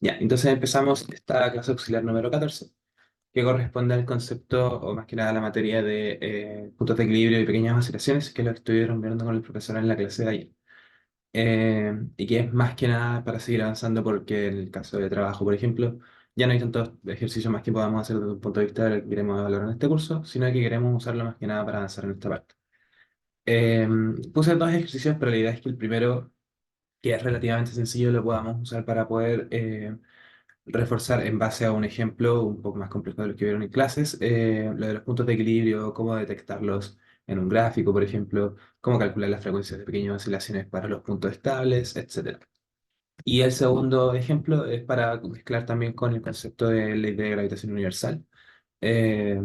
Ya, entonces empezamos esta clase auxiliar número 14, que corresponde al concepto, o más que nada a la materia de puntos de equilibrio y pequeñas oscilaciones, que es lo que estuvieron viendo con el profesor en la clase de ayer. Y que es más que nada para seguir avanzando, porque en el caso de trabajo, por ejemplo, ya no hay tantos ejercicios más que podamos hacer desde un punto de vista de lo que queremos evaluar en este curso, sino que queremos usarlo más que nada para avanzar en esta parte. Eh, Puse dos ejercicios, pero la idea es que el primero, que es relativamente sencillo, lo podamos usar para poder reforzar en base a un ejemplo un poco más complejo de lo que vieron en clases, lo de los puntos de equilibrio, cómo detectarlos en un gráfico, por ejemplo, cómo calcular las frecuencias de pequeñas oscilaciones para los puntos estables, etcétera. Y el segundo ejemplo es para mezclar también con el concepto de ley de gravitación universal. Eh,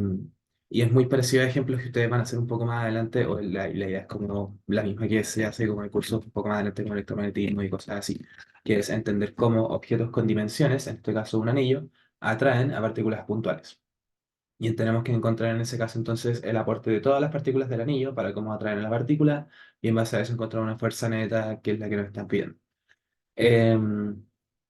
y es muy parecido a ejemplos que ustedes van a hacer un poco más adelante, o la idea es como la misma que se hace como en cursos un poco más adelante con electromagnetismo y cosas así, que es entender cómo objetos con dimensiones, en este caso un anillo, atraen a partículas puntuales. Y tenemos que encontrar en ese caso entonces el aporte de todas las partículas del anillo para cómo atraen a la partícula, y en base a eso encontrar una fuerza neta que es la que nos están pidiendo. Em,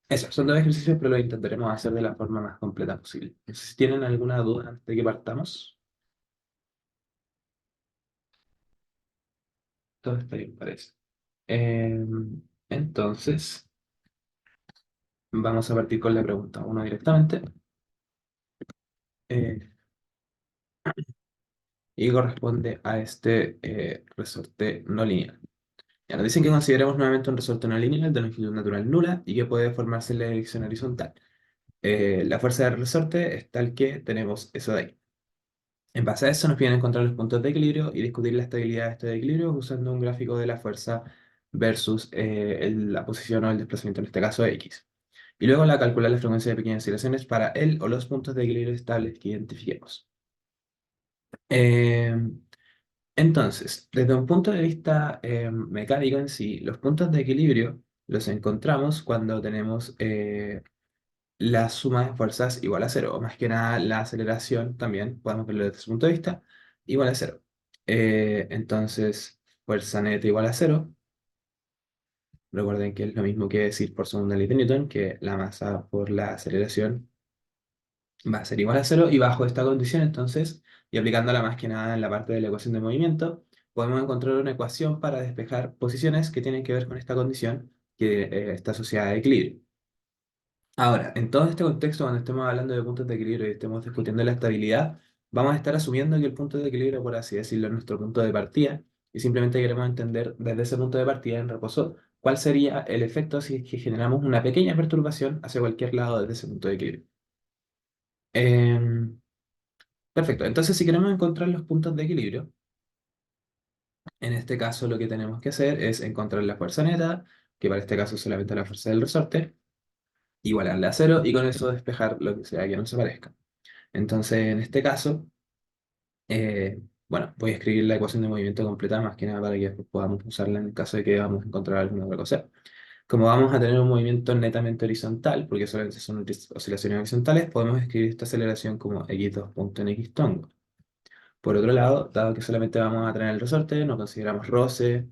Eso, son dos ejercicios, pero lo intentaremos hacer de la forma más completa posible. No sé si tienen alguna duda antes de que partamos. Todo está bien, parece. Entonces, vamos a partir con la pregunta uno directamente. eh, y corresponde a este resorte no lineal. Ya nos dicen que consideremos nuevamente un resorte no lineal de longitud natural nula y que puede formarse en la dirección horizontal. La fuerza del resorte es tal que tenemos eso de ahí. En base a eso nos piden encontrar los puntos de equilibrio y discutir la estabilidad de este equilibrio usando un gráfico de la fuerza versus la posición o el desplazamiento, en este caso X. Y luego calcular la frecuencia de pequeñas oscilaciones para el o los puntos de equilibrio estables que identifiquemos. Eh, entonces, desde un punto de vista mecánico en sí, los puntos de equilibrio los encontramos cuando tenemos la suma de fuerzas igual a cero, o más que nada la aceleración también, podemos verlo desde ese punto de vista, igual a cero. Entonces, fuerza neta igual a cero. Recuerden que es lo mismo que decir por segunda ley de Newton, que la masa por la aceleración va a ser igual a cero, y bajo esta condición, entonces, y aplicándola más que nada en la parte de la ecuación de movimiento, podemos encontrar una ecuación para despejar posiciones que tienen que ver con esta condición que está asociada a equilibrio. Ahora, en todo este contexto, cuando estemos hablando de puntos de equilibrio y estemos discutiendo la estabilidad, vamos a estar asumiendo que el punto de equilibrio, por así decirlo, es nuestro punto de partida, y simplemente queremos entender desde ese punto de partida en reposo cuál sería el efecto si es que generamos una pequeña perturbación hacia cualquier lado desde ese punto de equilibrio. Em, Perfecto, entonces si queremos encontrar los puntos de equilibrio, en este caso lo que tenemos que hacer es encontrar la fuerza neta, que para este caso es solamente la fuerza del resorte, igualarla a cero, y con eso despejar lo que sea que nos aparezca. Entonces, en este caso, bueno, voy a escribir la ecuación de movimiento completa más que nada para que después podamos usarla en el caso de que vamos a encontrar alguna otra cosa. Como vamos a tener un movimiento netamente horizontal, porque solamente son oscilaciones horizontales, podemos escribir esta aceleración como x2 punto en x tongo. Por otro lado, dado que solamente vamos a tener el resorte, no consideramos roce,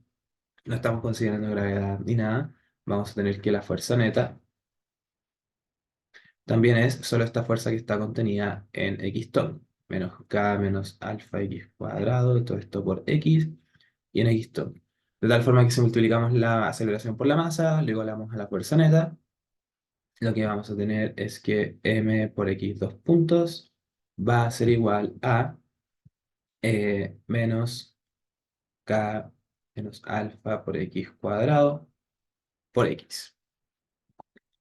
no estamos considerando gravedad ni nada, vamos a tener que la fuerza neta también es solo esta fuerza que está contenida en x ton, menos k menos alfa x cuadrado, y todo esto por x, y en x ton. De tal forma que si multiplicamos la aceleración por la masa, luego le damos a la fuerza neta, lo que vamos a tener es que m por x dos puntos va a ser igual a menos k menos alfa por x cuadrado por x.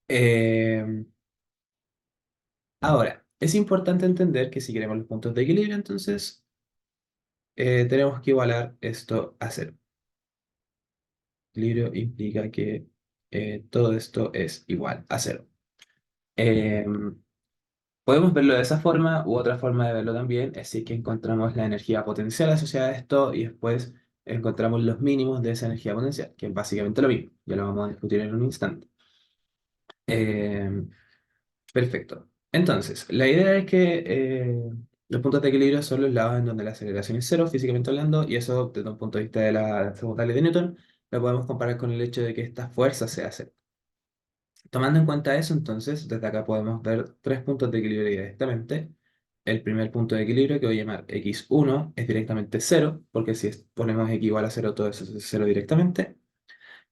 Eh, Ahora, es importante entender que si queremos los puntos de equilibrio, entonces tenemos que igualar esto a cero. Equilibrio implica que todo esto es igual a cero. Em, Podemos verlo de esa forma, u otra forma de verlo también es si es que encontramos la energía potencial asociada a esto y después encontramos los mínimos de esa energía potencial, que es básicamente lo mismo. Ya lo vamos a discutir en un instante. Em, Perfecto. Entonces, la idea es que los puntos de equilibrio son los lados en donde la aceleración es cero, físicamente hablando, y eso desde un punto de vista de la segunda ley de Newton, lo podemos comparar con el hecho de que esta fuerza sea cero. Tomando en cuenta eso, entonces, desde acá podemos ver tres puntos de equilibrio directamente. El primer punto de equilibrio, que voy a llamar x1, es directamente cero, porque si ponemos x igual a cero, todo eso es cero directamente.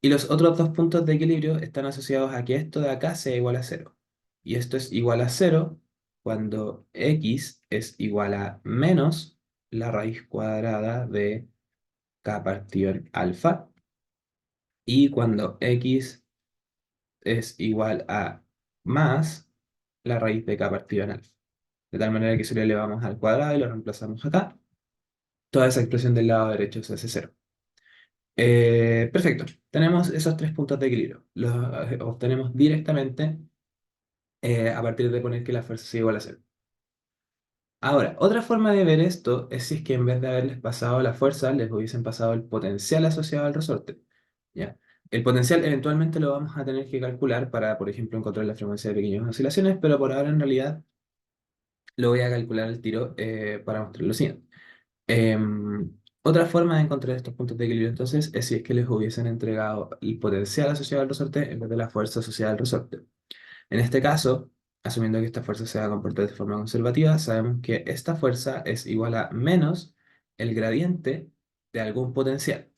Y los otros dos puntos de equilibrio están asociados a que esto de acá sea igual a cero. Y esto es igual a cero cuando x es igual a menos la raíz cuadrada de k partido en alfa. Y cuando x es igual a más la raíz de k partido en alfa. De tal manera que si lo elevamos al cuadrado y lo reemplazamos acá, toda esa expresión del lado derecho se hace cero. Perfecto. Tenemos esos tres puntos de equilibrio. Los obtenemos directamente a partir de poner que la fuerza sea igual a cero. Ahora, otra forma de ver esto es si es que en vez de haberles pasado la fuerza, les hubiesen pasado el potencial asociado al resorte. ¿Ya? El potencial eventualmente lo vamos a tener que calcular para, por ejemplo, encontrar la frecuencia de pequeñas oscilaciones, pero por ahora en realidad lo voy a calcular al tiro para mostrar lo siguiente. Otra forma de encontrar estos puntos de equilibrio entonces es si es que les hubiesen entregado el potencial asociado al resorte en vez de la fuerza asociada al resorte. En este caso, asumiendo que esta fuerza se va a comportar de forma conservativa, sabemos que esta fuerza es igual a menos el gradiente de algún potencial,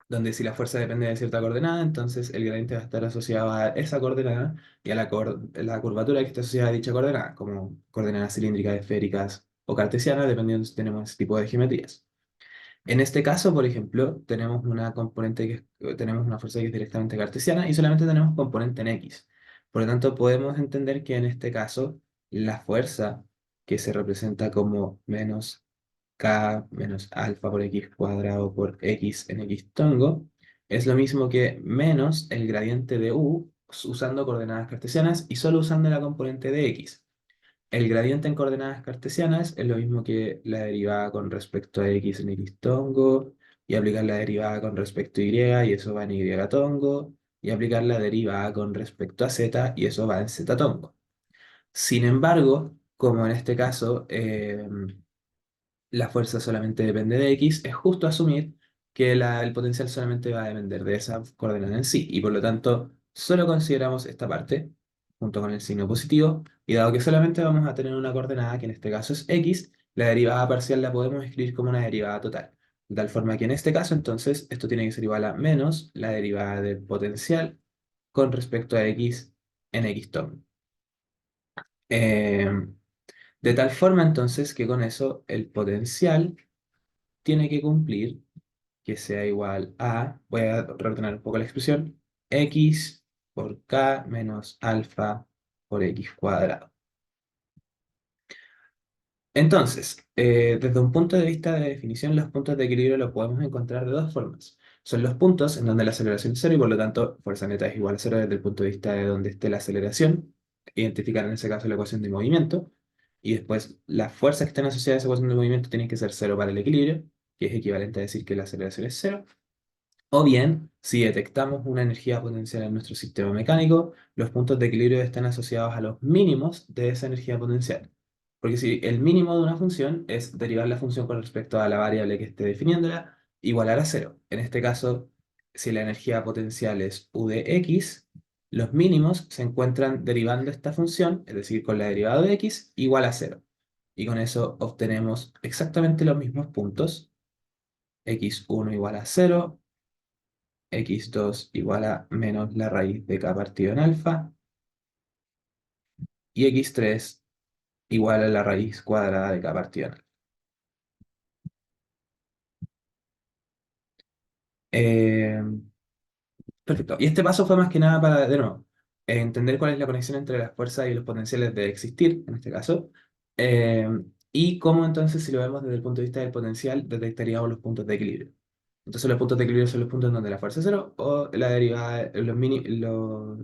donde si la fuerza depende de cierta coordenada, entonces el gradiente va a estar asociado a esa coordenada y a la curvatura que está asociada a dicha coordenada, como coordenadas cilíndricas, esféricas o cartesianas, dependiendo si tenemos ese tipo de geometrías. En este caso, por ejemplo, tenemos una componente tenemos una fuerza que es directamente cartesiana y solamente tenemos componente en X. Por lo tanto, podemos entender que en este caso la fuerza que se representa como menos K menos alfa por X cuadrado por X en X tongo es lo mismo que menos el gradiente de U usando coordenadas cartesianas y solo usando la componente de X. El gradiente en coordenadas cartesianas es lo mismo que la derivada con respecto a x en x tongo, y aplicar la derivada con respecto a y, y eso va en y tongo, y aplicar la derivada con respecto a z, y eso va en z tongo. Sin embargo, como en este caso, la fuerza solamente depende de X, es justo asumir que el potencial solamente va a depender de esa coordenada en sí, y por lo tanto solo consideramos esta parte junto con el signo positivo, y dado que solamente vamos a tener una coordenada, que en este caso es X, la derivada parcial la podemos escribir como una derivada total. De tal forma que en este caso, entonces, esto tiene que ser igual a menos la derivada del potencial con respecto a X en X tom. Eh, de tal forma, entonces, que con eso el potencial tiene que cumplir que sea igual a, voy a reordenar un poco la expresión, x por k menos alfa por x cuadrado. Entonces, desde un punto de vista de definición, los puntos de equilibrio los podemos encontrar de dos formas. Son los puntos en donde la aceleración es cero y por lo tanto fuerza neta es igual a cero desde el punto de vista de donde esté la aceleración, identificar en ese caso la ecuación de movimiento, y después las fuerzas que estén asociadas a esa ecuación de movimiento tienen que ser cero para el equilibrio, que es equivalente a decir que la aceleración es cero. O bien, si detectamos una energía potencial en nuestro sistema mecánico, los puntos de equilibrio están asociados a los mínimos de esa energía potencial. Porque si el mínimo de una función es derivar la función con respecto a la variable que esté definiéndola, igualar a cero. En este caso, si la energía potencial es u de x, los mínimos se encuentran derivando esta función, es decir, con la derivada de x, igual a cero. Y con eso obtenemos exactamente los mismos puntos. X1 igual a cero, x2 igual a menos la raíz de k partido en alfa, y x3 igual a la raíz cuadrada de k partido en alfa. Eh, Perfecto. Y este paso fue más que nada para, de nuevo, entender cuál es la conexión entre las fuerzas y los potenciales de existir, en este caso, eh, y cómo entonces, si lo vemos desde el punto de vista del potencial, detectaríamos los puntos de equilibrio. Entonces los puntos de equilibrio son los puntos en donde la fuerza es cero o la derivada,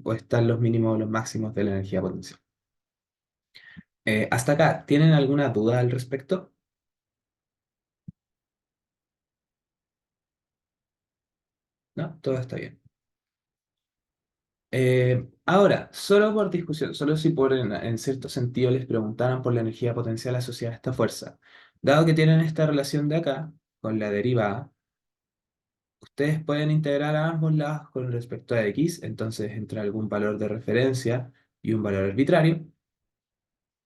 o están los mínimos o los máximos de la energía potencial. Hasta acá, ¿tienen alguna duda al respecto? ¿No? Todo está bien. Ahora, solo por discusión, solo si en cierto sentido les preguntaran por la energía potencial asociada a esta fuerza, dado que tienen esta relación de acá con la derivada, ustedes pueden integrar a ambos lados con respecto a x, entonces entre algún valor de referencia y un valor arbitrario.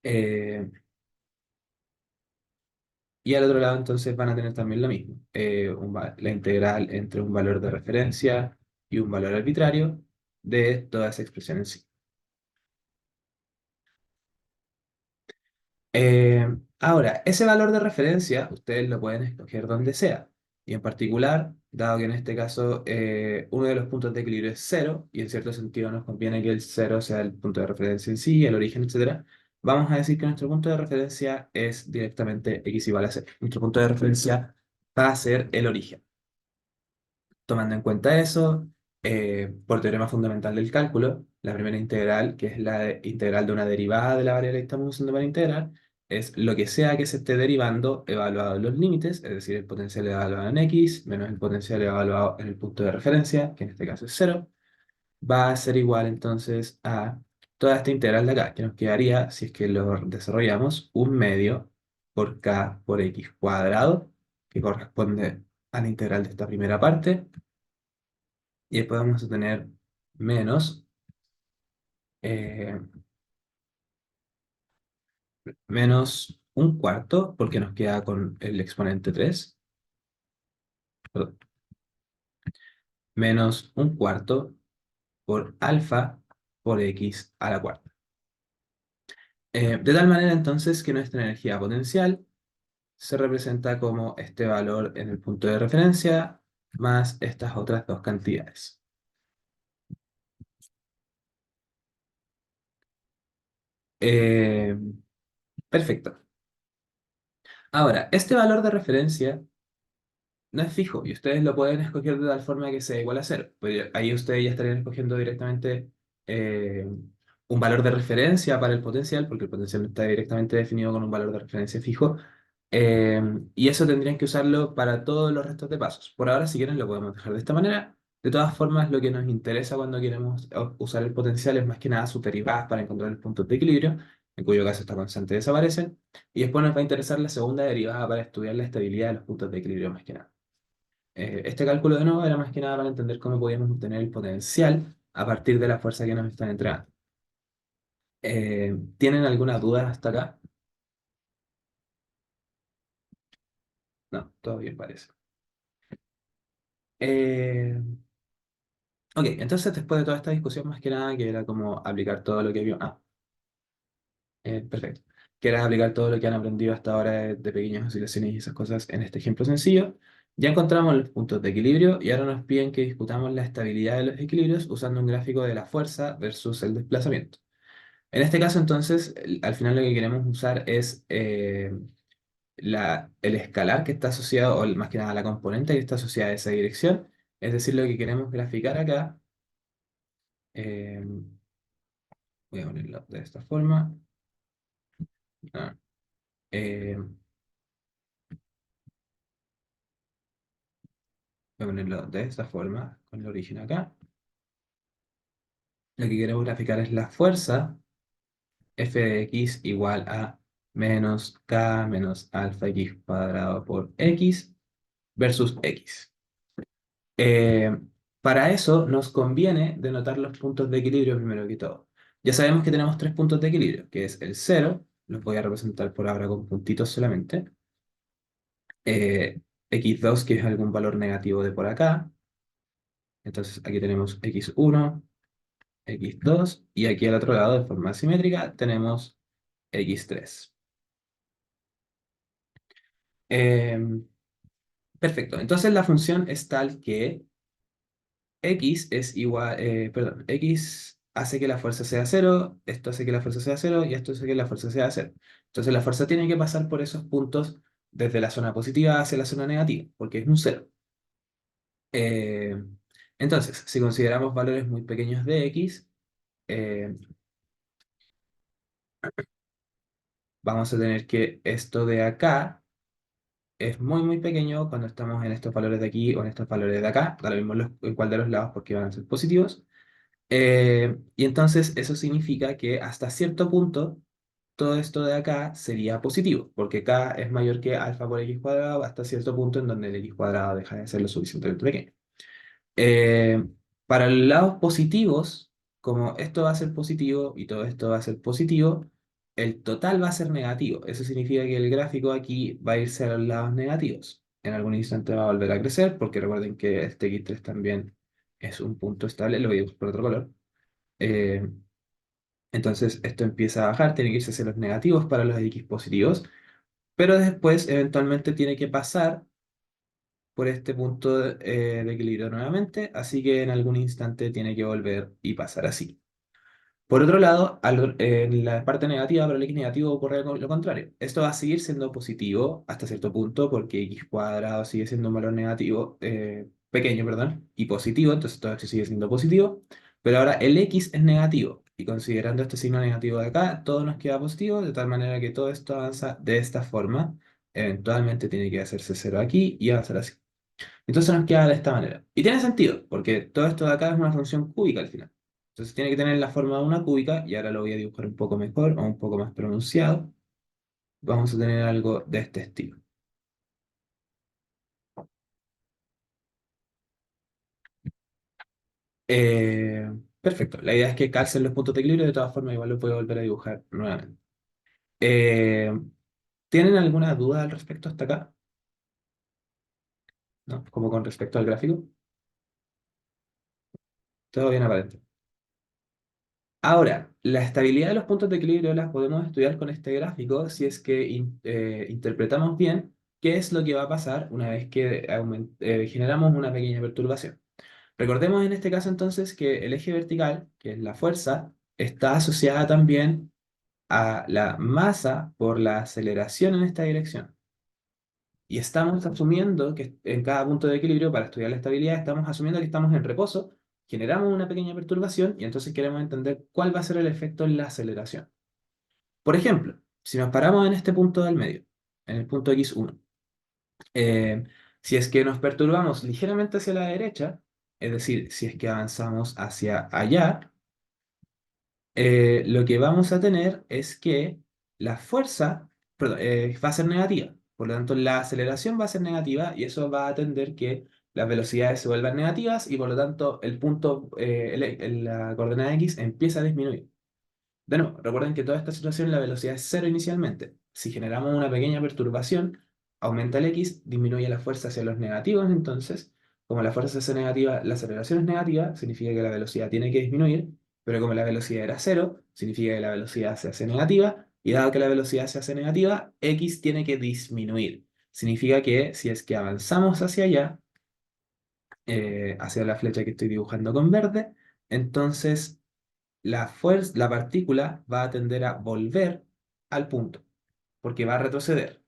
eh, y al otro lado entonces van a tener también lo mismo, la integral entre un valor de referencia y un valor arbitrario de toda esa expresión en sí. Ahora, ese valor de referencia ustedes lo pueden escoger donde sea. Y en particular, dado que en este caso uno de los puntos de equilibrio es cero, y en cierto sentido nos conviene que el cero sea el punto de referencia en sí, el origen, etcétera, vamos a decir que nuestro punto de referencia es directamente x igual a cero. Nuestro punto de referencia va a ser el origen. Tomando en cuenta eso, por teorema fundamental del cálculo, la primera integral, que es la integral de una derivada de la variable que estamos usando para integrar, es lo que sea que se esté derivando evaluado en los límites, es decir, el potencial evaluado en x menos el potencial evaluado en el punto de referencia, que en este caso es cero, va a ser igual entonces a toda esta integral de acá, que nos quedaría, si es que lo desarrollamos, un medio por k por x cuadrado, que corresponde a la integral de esta primera parte, y después vamos a tener menos, eh, menos un cuarto, porque nos queda con el exponente 3, perdón, menos un cuarto por alfa por x a la cuarta. De tal manera entonces que nuestra energía potencial se representa como este valor en el punto de referencia más estas otras dos cantidades. Eh, Perfecto. Ahora, este valor de referencia no es fijo y ustedes lo pueden escoger de tal forma que sea igual a cero. Pero ahí ustedes ya estarían escogiendo directamente un valor de referencia para el potencial, porque el potencial no está directamente definido con un valor de referencia fijo. Y eso tendrían que usarlo para todos los restos de pasos. Por ahora, si quieren, lo podemos dejar de esta manera. De todas formas, lo que nos interesa cuando queremos usar el potencial es más que nada sus derivadas para encontrar el punto de equilibrio, en cuyo caso esta constante desaparece. Y después nos va a interesar la segunda derivada para estudiar la estabilidad de los puntos de equilibrio más que nada. Este cálculo de nuevo era más que nada para entender cómo podíamos obtener el potencial a partir de la fuerza que nos están entregando. ¿Tienen alguna duda hasta acá? No, todo bien parece. Eh, ok, entonces después de toda esta discusión más que nada, que era como aplicar todo lo que vio. Perfecto. Que era aplicar todo lo que han aprendido hasta ahora de pequeñas oscilaciones y esas cosas en este ejemplo sencillo. Ya encontramos los puntos de equilibrio y ahora nos piden que discutamos la estabilidad de los equilibrios usando un gráfico de la fuerza versus el desplazamiento. En este caso, entonces, al final lo que queremos usar es el escalar que está asociado, más que nada la componente que está asociada a esa dirección. Es decir, lo que queremos graficar acá, eh, voy a ponerlo de esta forma. Ah, voy a ponerlo de esta forma, con el origen acá. Lo que queremos graficar es la fuerza f de x igual a menos k menos alfa x cuadrado por x versus x. Eh, para eso nos conviene denotar los puntos de equilibrio primero que todo. Ya sabemos que tenemos tres puntos de equilibrio, que es el cero, los voy a representar por ahora con puntitos solamente, x2, que es algún valor negativo de por acá, entonces aquí tenemos x1, x2, y aquí al otro lado, de forma simétrica, tenemos x3. Eh, Perfecto, entonces la función es tal que x es igual, perdón, x hace que la fuerza sea cero, esto hace que la fuerza sea cero y esto hace que la fuerza sea cero. Entonces la fuerza tiene que pasar por esos puntos desde la zona positiva hacia la zona negativa, porque es un cero. Eh, entonces, si consideramos valores muy pequeños de x, eh, vamos a tener que esto de acá es muy muy pequeño cuando estamos en estos valores de aquí o en estos valores de acá, da lo mismo en cuál de los lados porque van a ser positivos. Y entonces eso significa que hasta cierto punto todo esto de acá sería positivo, porque k es mayor que alfa por x cuadrado hasta cierto punto en donde el x cuadrado deja de ser lo suficientemente pequeño. Eh, para los lados positivos, como esto va a ser positivo y todo esto va a ser positivo, el total va a ser negativo. Eso significa que el gráfico aquí va a irse a los lados negativos. En algún instante va a volver a crecer, porque recuerden que este X3 también es un punto estable, lo voy a buscar por otro color. Eh, entonces esto empieza a bajar, tiene que irse hacia los negativos para los X positivos, pero después eventualmente tiene que pasar por este punto de equilibrio nuevamente, así que en algún instante tiene que volver y pasar así. Por otro lado, en la parte negativa, para el x negativo ocurre lo contrario. Esto va a seguir siendo positivo hasta cierto punto porque x cuadrado sigue siendo un valor negativo, pequeño, perdón, y positivo, entonces todo esto sigue siendo positivo, pero ahora el x es negativo y considerando este signo negativo de acá, todo nos queda positivo, de tal manera que todo esto avanza de esta forma. Eventualmente tiene que hacerse cero aquí y avanzar así. Entonces nos queda de esta manera. Y tiene sentido, porque todo esto de acá es una función cúbica al final. Entonces tiene que tener la forma de una cúbica, y ahora lo voy a dibujar un poco mejor o un poco más pronunciado. Vamos a tener algo de este estilo. Eh, Perfecto. La idea es que calcen los puntos de equilibrio, de todas formas igual lo puedo volver a dibujar nuevamente. Eh, ¿Tienen alguna duda al respecto hasta acá? ¿No? Como con respecto al gráfico. Todo bien aparente. Ahora, la estabilidad de los puntos de equilibrio las podemos estudiar con este gráfico si es que interpretamos bien qué es lo que va a pasar una vez que generamos una pequeña perturbación. Recordemos en este caso entonces que el eje vertical, que es la fuerza, está asociada también a la masa por la aceleración en esta dirección. Y estamos asumiendo que en cada punto de equilibrio, para estudiar la estabilidad, estamos asumiendo que estamos en reposo, generamos una pequeña perturbación y entonces queremos entender cuál va a ser el efecto en la aceleración. Por ejemplo, si nos paramos en este punto del medio, en el punto x1, eh, si es que nos perturbamos ligeramente hacia la derecha, es decir, si es que avanzamos hacia allá, lo que vamos a tener es que la fuerza, perdón, va a ser negativa. Por lo tanto, la aceleración va a ser negativa y eso va a tender que las velocidades se vuelvan negativas y por lo tanto el punto, la coordenada x empieza a disminuir. De nuevo, recuerden que toda esta situación la velocidad es cero inicialmente. Si generamos una pequeña perturbación, aumenta el x, disminuye la fuerza hacia los negativos, entonces, como la fuerza se hace negativa, la aceleración es negativa, significa que la velocidad tiene que disminuir, pero como la velocidad era cero, significa que la velocidad se hace negativa, y dado que la velocidad se hace negativa, x tiene que disminuir. Significa que si es que avanzamos hacia allá, hacia la flecha que estoy dibujando con verde, entonces la partícula va a tender a volver al punto, porque va a retroceder.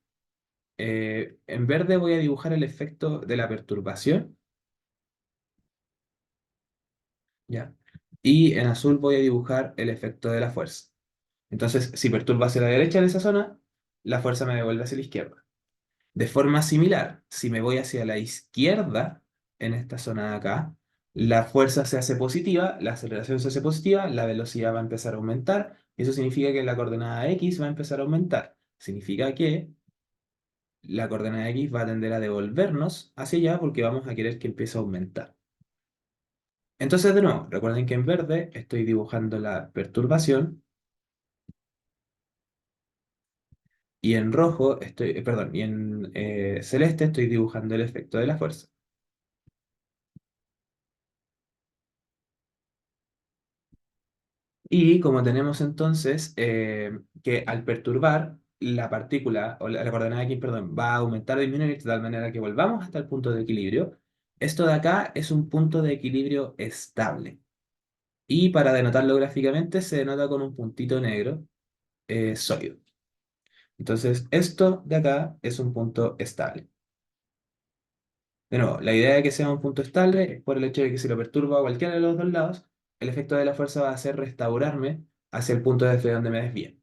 En verde voy a dibujar el efecto de la perturbación, ¿ya? Y en azul voy a dibujar el efecto de la fuerza. Entonces, si perturba hacia la derecha en esa zona, la fuerza me devuelve hacia la izquierda. De forma similar, si me voy hacia la izquierda, en esta zona de acá, la fuerza se hace positiva, la aceleración se hace positiva, la velocidad va a empezar a aumentar, y eso significa que la coordenada x va a empezar a aumentar. Significa que la coordenada x va a tender a devolvernos hacia allá porque vamos a querer que empiece a aumentar. Entonces, de nuevo, recuerden que en verde estoy dibujando la perturbación y en rojo estoy, perdón, y en celeste estoy dibujando el efecto de la fuerza. Y como tenemos entonces que al perturbar la partícula, o la coordenada x, perdón, va a aumentar o disminuir de tal manera que volvamos hasta el punto de equilibrio, esto de acá es un punto de equilibrio estable. Y para denotarlo gráficamente se denota con un puntito negro sólido. Entonces, esto de acá es un punto estable. De nuevo, la idea de que sea un punto estable es por el hecho de que si lo perturbo a cualquiera de los dos lados, el efecto de la fuerza va a ser restaurarme hacia el punto desde donde me desvíe.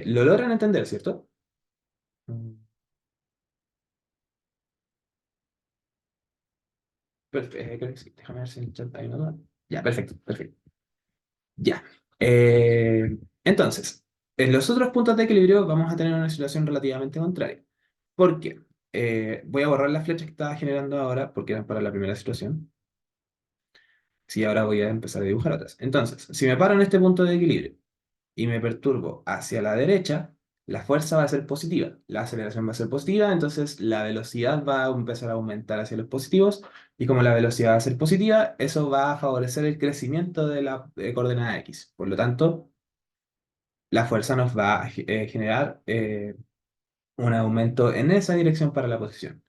¿Lo logran entender, cierto? Mm, creo que sí. Déjame ver si en el chat hay una duda. Ya, perfecto, perfecto. Ya. Entonces, en los otros puntos de equilibrio vamos a tener una situación relativamente contraria. ¿Por qué? voy a borrar las flechas que estaba generando ahora porque eran para la primera situación. Sí, ahora voy a empezar a dibujar otras. Entonces, si me paro en este punto de equilibrio y me perturbo hacia la derecha, la fuerza va a ser positiva, la aceleración va a ser positiva, entonces la velocidad va a empezar a aumentar hacia los positivos y como la velocidad va a ser positiva, eso va a favorecer el crecimiento de la coordenada X. Por lo tanto, la fuerza nos va a generar un aumento en esa dirección para la posición.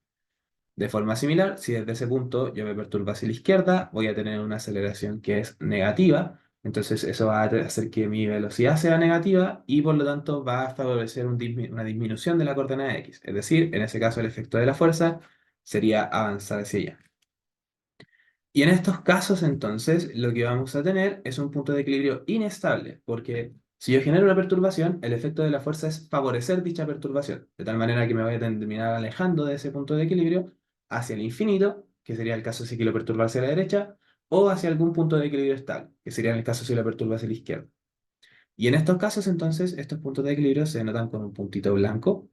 De forma similar, si desde ese punto yo me perturbo hacia la izquierda, voy a tener una aceleración que es negativa. Entonces eso va a hacer que mi velocidad sea negativa y por lo tanto va a favorecer una disminución de la coordenada X. Es decir, en ese caso el efecto de la fuerza sería avanzar hacia allá. Y en estos casos, entonces, lo que vamos a tener es un punto de equilibrio inestable, porque si yo genero una perturbación, el efecto de la fuerza es favorecer dicha perturbación, de tal manera que me voy a terminar alejando de ese punto de equilibrio hacia el infinito, que sería el caso si que lo perturba hacia la derecha, o hacia algún punto de equilibrio estable, que sería el caso si lo perturba hacia la izquierda. Y en estos casos, entonces, estos puntos de equilibrio se denotan con un puntito blanco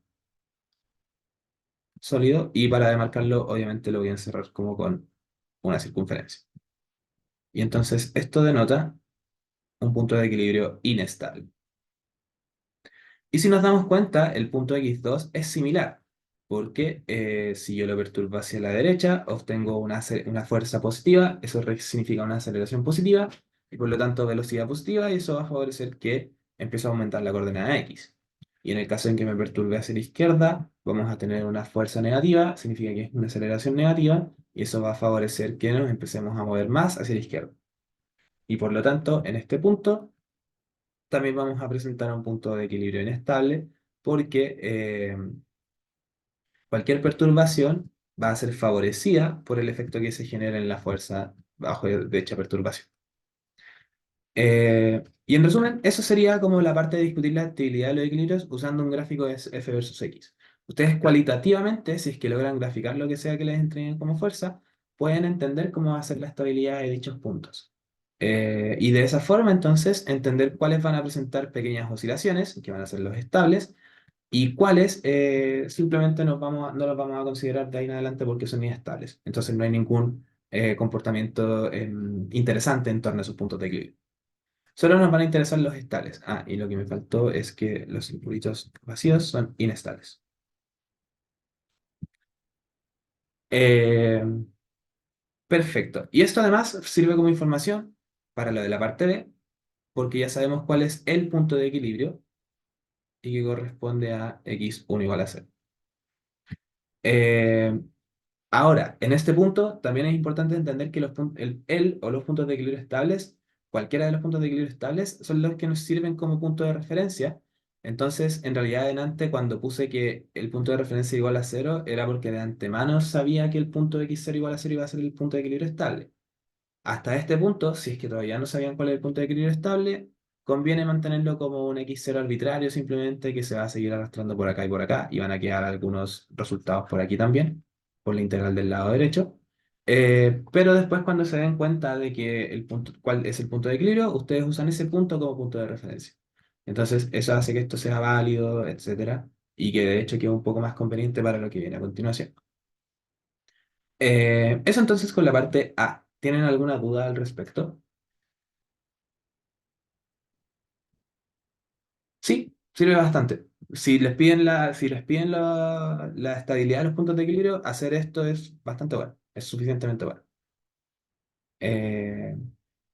sólido, y para demarcarlo, obviamente lo voy a encerrar como con una circunferencia. Y entonces esto denota un punto de equilibrio inestable. Y si nos damos cuenta, el punto x2 es similar, porque si yo lo perturbo hacia la derecha, obtengo una fuerza positiva, eso significa una aceleración positiva, y por lo tanto velocidad positiva, y eso va a favorecer que empiece a aumentar la coordenada x. Y en el caso en que me perturbe hacia la izquierda, vamos a tener una fuerza negativa, significa que es una aceleración negativa, y eso va a favorecer que nos empecemos a mover más hacia la izquierda. Y por lo tanto, en este punto, también vamos a presentar un punto de equilibrio inestable porque cualquier perturbación va a ser favorecida por el efecto que se genera en la fuerza bajo dicha perturbación. Y en resumen, eso sería como la parte de discutir la estabilidad de los equilibrios usando un gráfico de F versus X. Ustedes cualitativamente, si es que logran graficar lo que sea que les entreguen como fuerza, pueden entender cómo va a ser la estabilidad de dichos puntos. Y de esa forma, entonces, entender cuáles van a presentar pequeñas oscilaciones, que van a ser los estables, y cuáles simplemente no los vamos a considerar de ahí en adelante porque son inestables. Entonces, no hay ningún comportamiento interesante en torno a sus puntos de equilibrio. Solo nos van a interesar los estables. Ah, y lo que me faltó es que los circulitos vacíos son inestables. Eh, perfecto. Y esto además sirve como información para lo de la parte B, porque ya sabemos cuál es el punto de equilibrio y que corresponde a x1 igual a 0. Eh, Ahora, en este punto también es importante entender que el o los puntos de equilibrio estables, cualquiera de los puntos de equilibrio estables, son los que nos sirven como punto de referencia. Entonces, en realidad, delante, cuando puse que el punto de referencia igual a 0, era porque de antemano sabía que el punto x0 igual a 0 iba a ser el punto de equilibrio estable. Hasta este punto, si es que todavía no sabían cuál es el punto de equilibrio estable, conviene mantenerlo como un x0 arbitrario simplemente que se va a seguir arrastrando por acá y por acá y van a quedar algunos resultados por aquí también, por la integral del lado derecho. Pero después cuando se den cuenta de que cuál es el punto de equilibrio, ustedes usan ese punto como punto de referencia. Entonces eso hace que esto sea válido, etcétera, y que de hecho quede un poco más conveniente para lo que viene a continuación. Eso entonces con la parte A. ¿Tienen alguna duda al respecto? Sí, sirve bastante. Si les piden la estabilidad de los puntos de equilibrio, hacer esto es bastante bueno, es suficientemente bueno. Eh,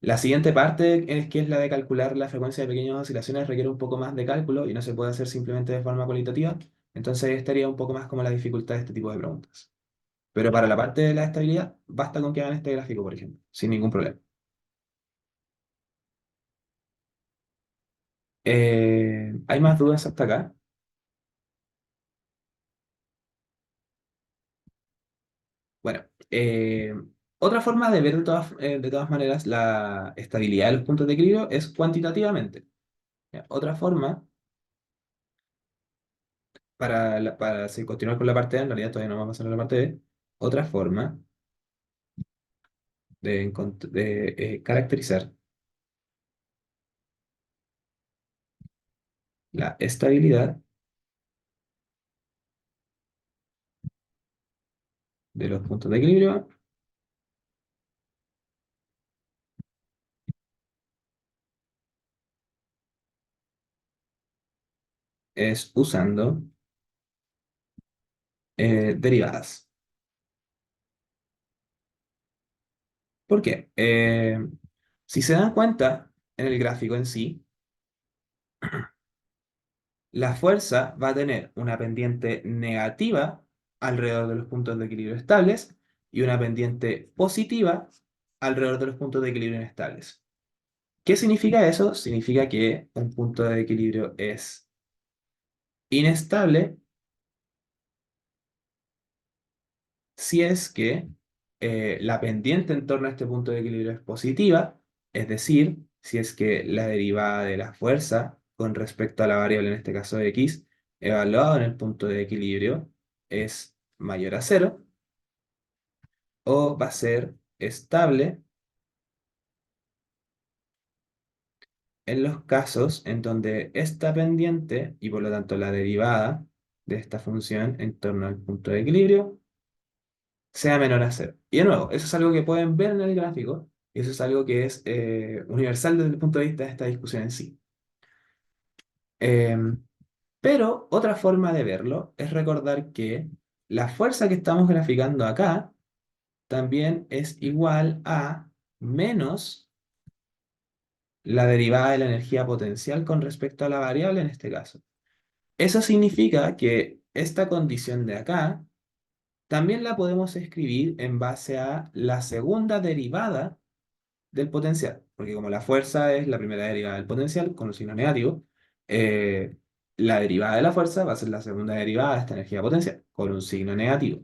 la siguiente parte, que es la de calcular la frecuencia de pequeñas oscilaciones, requiere un poco más de cálculo y no se puede hacer simplemente de forma cualitativa. Entonces estaría un poco más como la dificultad de este tipo de preguntas. Pero para la parte de la estabilidad, basta con que hagan este gráfico, por ejemplo, sin ningún problema. ¿Hay más dudas hasta acá? Bueno, otra forma de ver de todas maneras la estabilidad de los puntos de equilibrio es cuantitativamente. ¿Ya? Otra forma, para continuar con la parte A, en realidad todavía no vamos a pasar a la parte B, otra forma de caracterizar la estabilidad de los puntos de equilibrio es usando derivadas. ¿Por qué? Si se dan cuenta en el gráfico en sí, la fuerza va a tener una pendiente negativa alrededor de los puntos de equilibrio estables y una pendiente positiva alrededor de los puntos de equilibrio inestables. ¿Qué significa eso? Significa que un punto de equilibrio es inestable si es que la pendiente en torno a este punto de equilibrio es positiva, es decir, si es que la derivada de la fuerza con respecto a la variable, en este caso x, evaluado en el punto de equilibrio, es mayor a cero, o va a ser estable en los casos en donde esta pendiente, y por lo tanto la derivada de esta función en torno al punto de equilibrio, sea menor a cero. Y de nuevo, eso es algo que pueden ver en el gráfico, y eso es algo que es universal desde el punto de vista de esta discusión en sí. Em, pero otra forma de verlo es recordar que la fuerza que estamos graficando acá también es igual a menos la derivada de la energía potencial con respecto a la variable en este caso. Eso significa que esta condición de acá también la podemos escribir en base a la segunda derivada del potencial, porque como la fuerza es la primera derivada del potencial con un signo negativo, eh, la derivada de la fuerza va a ser la segunda derivada de esta energía potencial con un signo negativo.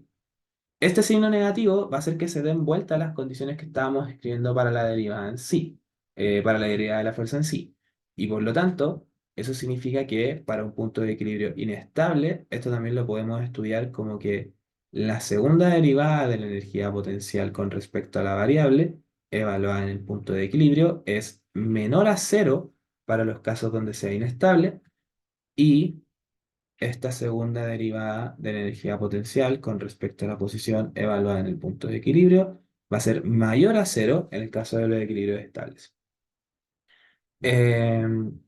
Este signo negativo va a hacer que se den vuelta las condiciones que estábamos escribiendo para la derivada en sí, para la derivada de la fuerza en sí. Y por lo tanto, eso significa que para un punto de equilibrio inestable, esto también lo podemos estudiar como que la segunda derivada de la energía potencial con respecto a la variable evaluada en el punto de equilibrio es menor a cero para los casos donde sea inestable y esta segunda derivada de la energía potencial con respecto a la posición evaluada en el punto de equilibrio va a ser mayor a cero en el caso de los equilibrios estables. Em,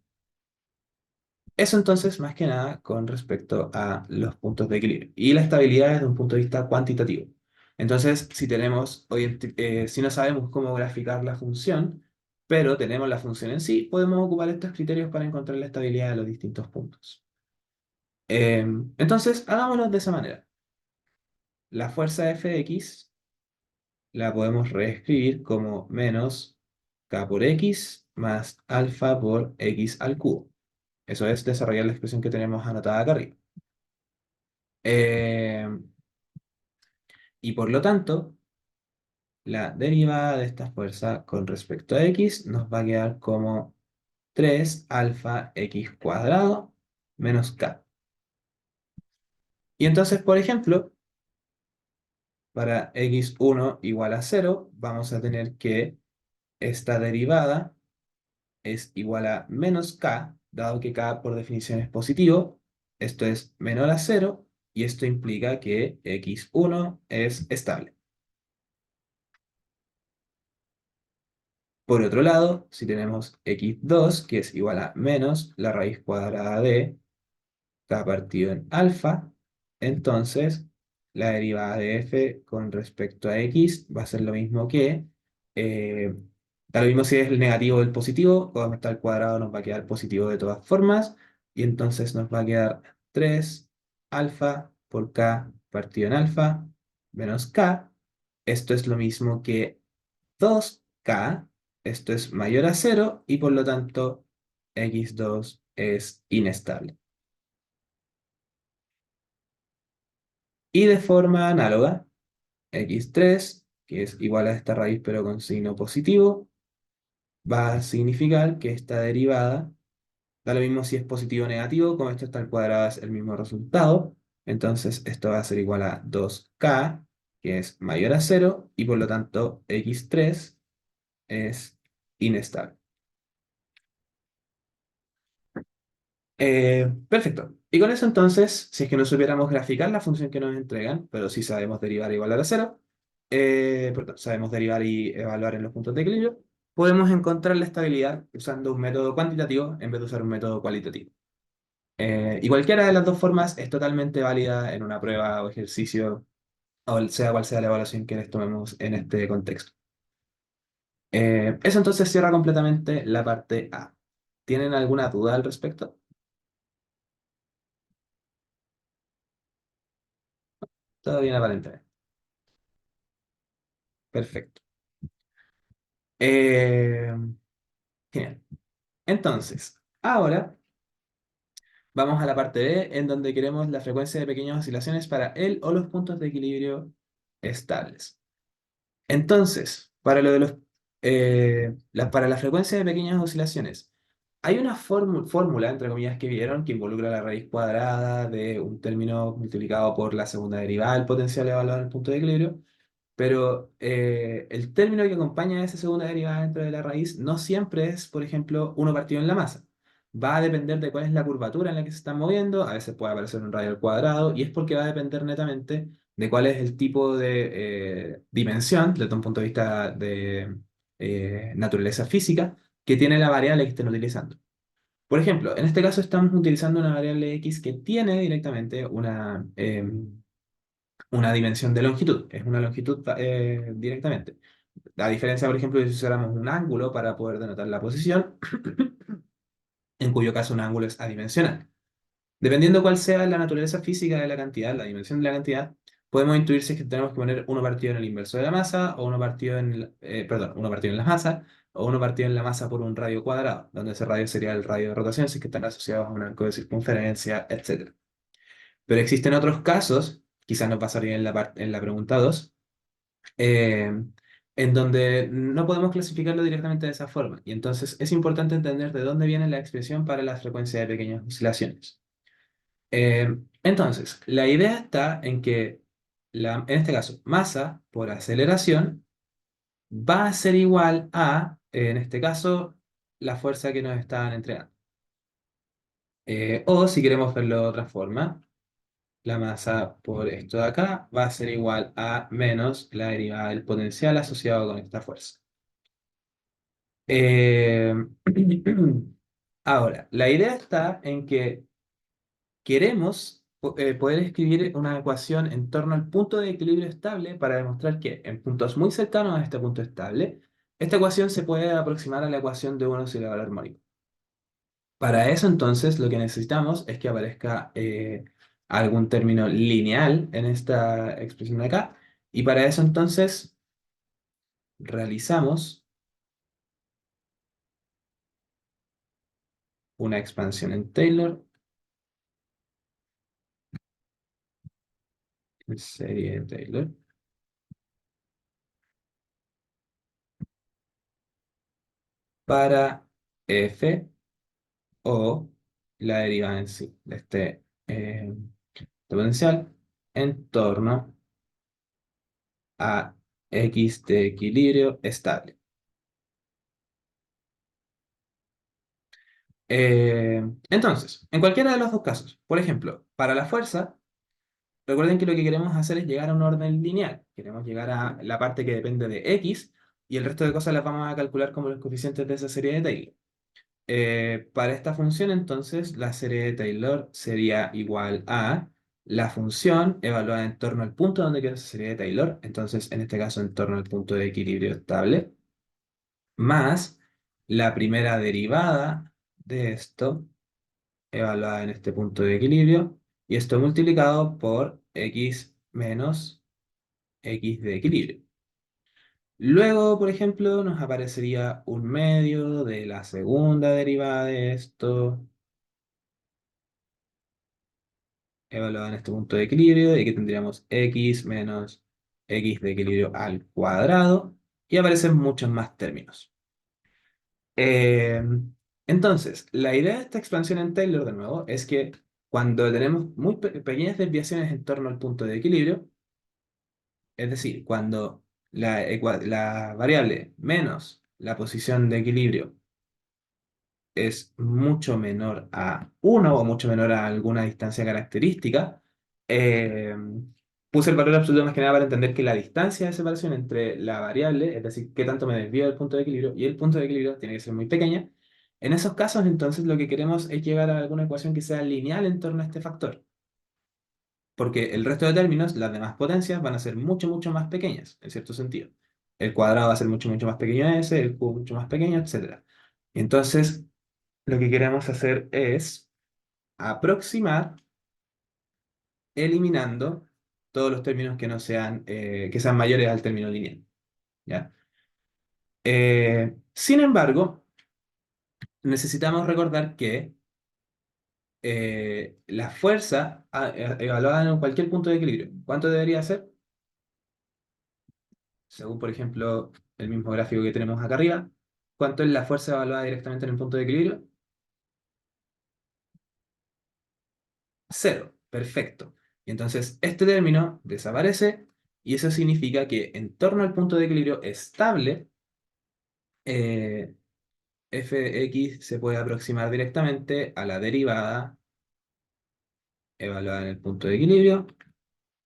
Eso entonces, más que nada, con respecto a los puntos de equilibrio. Y la estabilidad desde un punto de vista cuantitativo. Entonces, si tenemos, si no sabemos cómo graficar la función, pero tenemos la función en sí, podemos ocupar estos criterios para encontrar la estabilidad de los distintos puntos. Entonces, hagámoslo de esa manera. La fuerza Fx la podemos reescribir como menos k por x más alfa por x al cubo. Eso es desarrollar la expresión que tenemos anotada acá arriba. Eh, y por lo tanto, la derivada de esta fuerza con respecto a x nos va a quedar como 3 alfa x cuadrado menos k. Y entonces, por ejemplo, para x1 igual a 0, vamos a tener que esta derivada es igual a menos k, dado que k por definición es positivo, esto es menor a 0, y esto implica que x1 es estable. Por otro lado, si tenemos x2, que es igual a menos la raíz cuadrada de k partido en alfa, entonces la derivada de f con respecto a x va a ser lo mismo que, eh, da lo mismo si es el negativo o el positivo, como está al cuadrado nos va a quedar positivo de todas formas, y entonces nos va a quedar 3 alfa por k partido en alfa menos k. Esto es lo mismo que 2k, esto es mayor a cero y por lo tanto x2 es inestable. Y de forma análoga, x3, que es igual a esta raíz pero con signo positivo, va a significar que esta derivada, da lo mismo si es positivo o negativo, como esto está al cuadrado es el mismo resultado, entonces esto va a ser igual a 2k, que es mayor a cero y por lo tanto x3 es inestable. Perfecto. Y con eso entonces, si es que no supiéramos graficar la función que nos entregan, pero sí sabemos derivar igual a cero, perdón, sabemos derivar y evaluar en los puntos de equilibrio, podemos encontrar la estabilidad usando un método cuantitativo en vez de usar un método cualitativo. Y cualquiera de las dos formas es totalmente válida en una prueba o ejercicio, o sea cual sea la evaluación que les tomemos en este contexto. Eso entonces cierra completamente la parte A. ¿Tienen alguna duda al respecto? Todo bien aparentemente. Perfecto. Eh, Genial. Entonces, ahora vamos a la parte B, en donde queremos la frecuencia de pequeñas oscilaciones para el o los puntos de equilibrio estables. Entonces, para lo de para la frecuencia de pequeñas oscilaciones, hay una fórmula, entre comillas, que vieron que involucra la raíz cuadrada de un término multiplicado por la segunda derivada del potencial evaluado en el punto de equilibrio. Pero el término que acompaña a esa segunda derivada dentro de la raíz no siempre es, por ejemplo, uno partido en la masa. Va a depender de cuál es la curvatura en la que se están moviendo, a veces puede aparecer un radio al cuadrado, y es porque va a depender netamente de cuál es el tipo de dimensión, desde un punto de vista de naturaleza física, que tiene la variable que estén utilizando. Por ejemplo, en este caso estamos utilizando una variable x que tiene directamente una dimensión de longitud, es una longitud directamente. A diferencia, por ejemplo, de si usáramos un ángulo para poder denotar la posición, en cuyo caso un ángulo es adimensional. Dependiendo cuál sea la naturaleza física de la cantidad, la dimensión de la cantidad, podemos intuir si es que tenemos que poner uno partido en el inverso de la masa, o uno partido perdón, uno partido en la masa, o uno partido en la masa por un radio cuadrado, donde ese radio sería el radio de rotación, si es que están asociados a un arco de circunferencia, etc. Pero existen otros casos, quizás no pasaría en en la pregunta 2, eh, en donde no podemos clasificarlo directamente de esa forma. Y entonces es importante entender de dónde viene la expresión para la frecuencia de pequeñas oscilaciones. Entonces, la idea está en que, en este caso, masa por aceleración va a ser igual a, en este caso, la fuerza que nos estaban entregando. O si queremos verlo de otra forma, la masa por esto de acá va a ser igual a menos la derivada del potencial asociado con esta fuerza. Eh, Ahora, la idea está en que queremos poder escribir una ecuación en torno al punto de equilibrio estable para demostrar que en puntos muy cercanos a este punto estable, esta ecuación se puede aproximar a la ecuación de uno elevado al armónico. Para eso, entonces, lo que necesitamos es que aparezca algún término lineal en esta expresión de acá, y para eso, entonces, realizamos una expansión en Taylor, en serie de Taylor, para f o la derivada en sí de este potencial en torno a x de equilibrio estable. Entonces, en cualquiera de los dos casos, por ejemplo, para la fuerza, recuerden que lo que queremos hacer es llegar a un orden lineal. Queremos llegar a la parte que depende de x y el resto de cosas las vamos a calcular como los coeficientes de esa serie de Taylor. Para esta función, entonces, la serie de Taylor sería igual a la función evaluada en torno al punto donde queda esa serie de Taylor, entonces, en este caso, en torno al punto de equilibrio estable, más la primera derivada de esto, evaluada en este punto de equilibrio, y esto multiplicado por x menos x de equilibrio. Luego, por ejemplo, nos aparecería un medio de la segunda derivada de esto, evaluada en este punto de equilibrio, y aquí tendríamos x menos x de equilibrio al cuadrado, y aparecen muchos más términos. Eh, entonces, la idea de esta expansión en Taylor, de nuevo, es que cuando tenemos muy pequeñas desviaciones en torno al punto de equilibrio, es decir, cuando la variable menos la posición de equilibrio es mucho menor a uno o mucho menor a alguna distancia característica, eh, puse el valor absoluto más que nada para entender que la distancia de separación entre la variable, es decir, qué tanto me desvío del punto de equilibrio, y el punto de equilibrio tiene que ser muy pequeña. En esos casos, entonces, lo que queremos es llegar a alguna ecuación que sea lineal en torno a este factor, porque el resto de términos, las demás potencias, van a ser mucho, mucho más pequeñas, en cierto sentido. El cuadrado va a ser mucho, mucho más pequeño a ese, el cubo mucho más pequeño, etcétera. Entonces, lo que queremos hacer es aproximar eliminando todos los términos que no sean, que sean mayores al término lineal, ¿ya? Sin embargo, necesitamos recordar que la fuerza evaluada en cualquier punto de equilibrio, ¿cuánto debería ser? Según, por ejemplo, el mismo gráfico que tenemos acá arriba, ¿cuánto es la fuerza evaluada directamente en el punto de equilibrio? Cero. Perfecto. Y entonces este término desaparece y eso significa que en torno al punto de equilibrio estable, eh, f de x se puede aproximar directamente a la derivada evaluada en el punto de equilibrio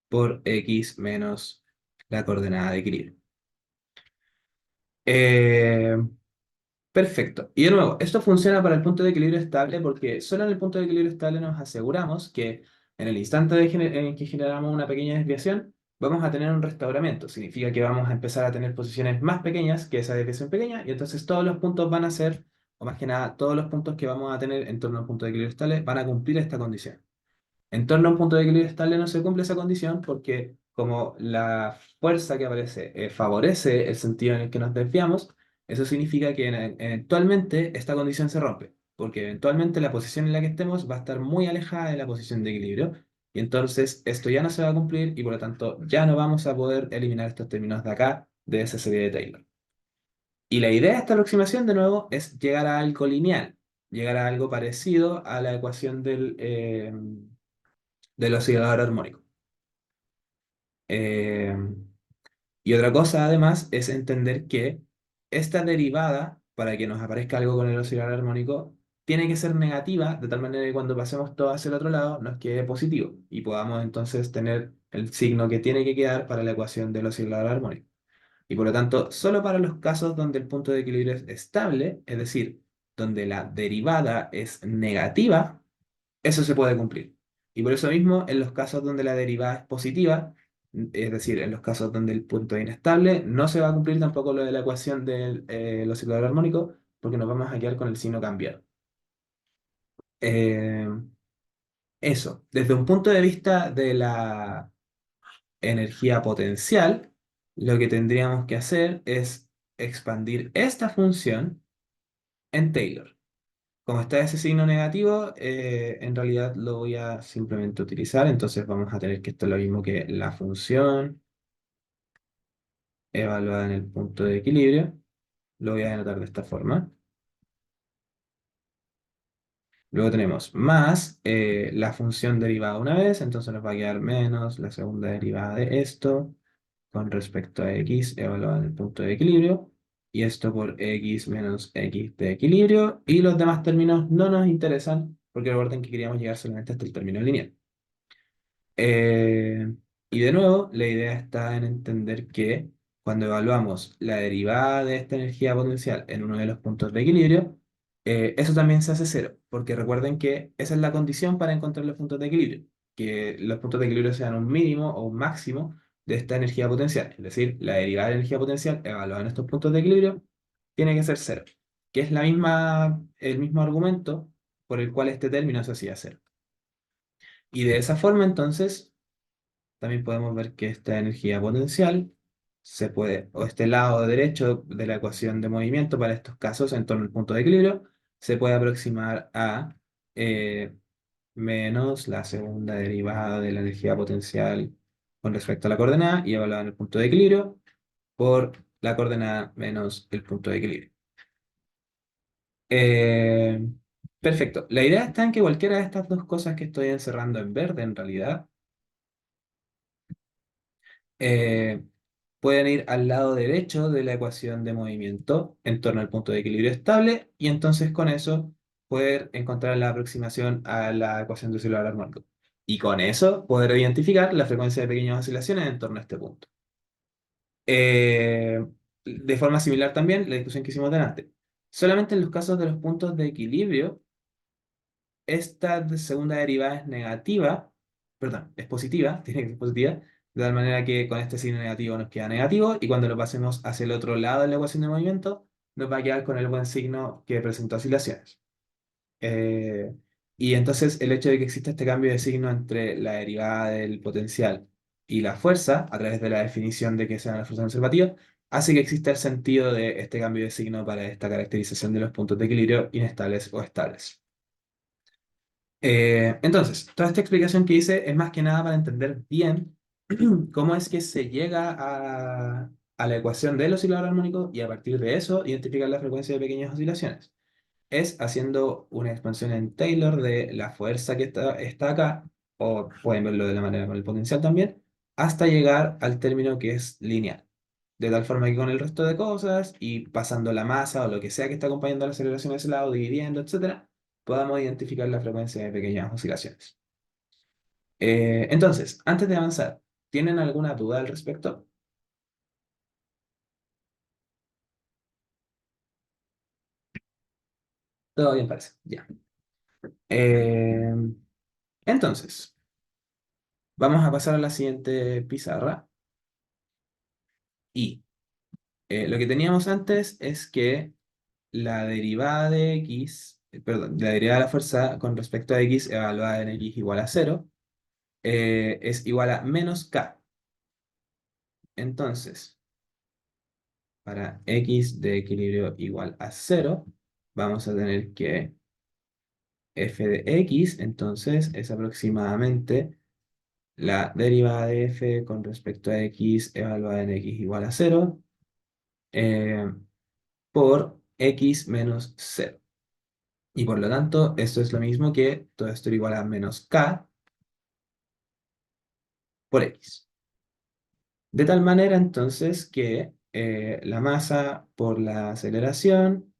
por x menos la coordenada de equilibrio. Eh, Perfecto. Y de nuevo, esto funciona para el punto de equilibrio estable porque solo en el punto de equilibrio estable nos aseguramos que en el instante en que generamos una pequeña desviación, vamos a tener un restauramiento. Significa que vamos a empezar a tener posiciones más pequeñas que esa desviación pequeña y entonces todos los puntos van a ser, o más que nada, todos los puntos que vamos a tener en torno al punto de equilibrio estable van a cumplir esta condición. En torno a un punto de equilibrio estable no se cumple esa condición porque como la fuerza que aparece favorece el sentido en el que nos desviamos, eso significa que eventualmente esta condición se rompe, porque eventualmente la posición en la que estemos va a estar muy alejada de la posición de equilibrio y entonces esto ya no se va a cumplir y por lo tanto ya no vamos a poder eliminar estos términos de acá de esa serie de Taylor. Y la idea de esta aproximación, de nuevo, es llegar a algo lineal, llegar a algo parecido a la ecuación del oscilador armónico. Eh, y otra cosa, además, es entender que esta derivada, para que nos aparezca algo con el oscilador armónico, tiene que ser negativa, de tal manera que cuando pasemos todo hacia el otro lado nos quede positivo y podamos entonces tener el signo que tiene que quedar para la ecuación del oscilador armónico. Y por lo tanto, solo para los casos donde el punto de equilibrio es estable, es decir, donde la derivada es negativa, eso se puede cumplir. Y por eso mismo, en los casos donde la derivada es positiva, es decir, en los casos donde el punto es inestable, no se va a cumplir tampoco lo de la ecuación del oscilador armónico, porque nos vamos a quedar con el signo cambiado. Eh, Eso, desde un punto de vista de la energía potencial, lo que tendríamos que hacer es expandir esta función en Taylor. Como está ese signo negativo, en realidad lo voy a simplemente utilizar, entonces vamos a tener que esto es lo mismo que la función evaluada en el punto de equilibrio. Lo voy a anotar de esta forma. Luego tenemos más la función derivada una vez, entonces nos va a quedar menos la segunda derivada de esto con respecto a x evaluada en el punto de equilibrio. Y esto por x menos x de equilibrio. Y los demás términos no nos interesan porque recuerden que queríamos llegar solamente hasta el término lineal. Eh, y de nuevo, la idea está en entender que cuando evaluamos la derivada de esta energía potencial en uno de los puntos de equilibrio, eso también se hace cero, porque recuerden que esa es la condición para encontrar los puntos de equilibrio, que los puntos de equilibrio sean un mínimo o un máximo de esta energía potencial, es decir, la derivada de la energía potencial evaluada en estos puntos de equilibrio tiene que ser cero, que es el mismo argumento por el cual este término se hacía cero. Y de esa forma, entonces, también podemos ver que esta energía potencial se puede, o este lado derecho de la ecuación de movimiento para estos casos en torno al punto de equilibrio, se puede aproximar a eh, menos la segunda derivada de la energía potencial con respecto a la coordenada y evaluada en el punto de equilibrio por la coordenada menos el punto de equilibrio. Eh, Perfecto. La idea está en que cualquiera de estas dos cosas que estoy encerrando en verde en realidad eh, pueden ir al lado derecho de la ecuación de movimiento en torno al punto de equilibrio estable y entonces con eso poder encontrar la aproximación a la ecuación de oscilador armónico. Y con eso poder identificar la frecuencia de pequeñas oscilaciones en torno a este punto. Eh, de forma similar también la discusión que hicimos delante. Solamente en los casos de los puntos de equilibrio, esta segunda derivada es negativa, perdón, es positiva, tiene que ser positiva, de tal manera que con este signo negativo nos queda negativo y cuando lo pasemos hacia el otro lado de la ecuación de movimiento, nos va a quedar con el buen signo que presenta oscilaciones. Eh, y entonces el hecho de que exista este cambio de signo entre la derivada del potencial y la fuerza, a través de la definición de que sean las fuerzas conservativas, hace que exista el sentido de este cambio de signo para esta caracterización de los puntos de equilibrio inestables o estables. Entonces, toda esta explicación que hice es más que nada para entender bien cómo es que se llega a la ecuación del oscilador armónico y a partir de eso identificar la frecuencia de pequeñas oscilaciones. Es haciendo una expansión en Taylor de la fuerza que está acá, o pueden verlo de la manera con el potencial también, hasta llegar al término que es lineal. De tal forma que con el resto de cosas y pasando la masa o lo que sea que está acompañando la aceleración de ese lado, dividiendo, etcétera, podamos identificar la frecuencia de pequeñas oscilaciones. Entonces, antes de avanzar, ¿tienen alguna duda al respecto? Todo bien parece. Ya. Eh, entonces, vamos a pasar a la siguiente pizarra y lo que teníamos antes es que la derivada de x, perdón, la derivada de la fuerza con respecto a x evaluada en x igual a cero es igual a menos k. Entonces, para x de equilibrio igual a cero, vamos a tener que f de x, entonces, es aproximadamente la derivada de f con respecto a x evaluada en x igual a cero eh, por x menos cero. Y por lo tanto, esto es lo mismo que todo esto era igual a menos k por x. De tal manera entonces que la masa por la aceleración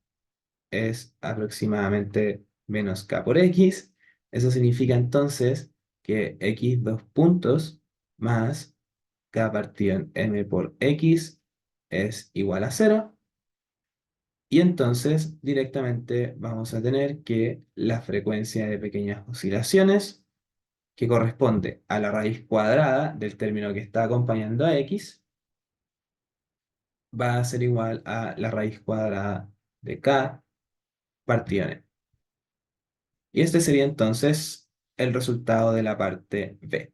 es aproximadamente menos k por x. Eso significa entonces que x dos puntos más k partido en m por x es igual a cero. Y entonces directamente vamos a tener que la frecuencia de pequeñas oscilaciones que corresponde a la raíz cuadrada del término que está acompañando a x, va a ser igual a la raíz cuadrada de k partido en n. Y este sería entonces el resultado de la parte B.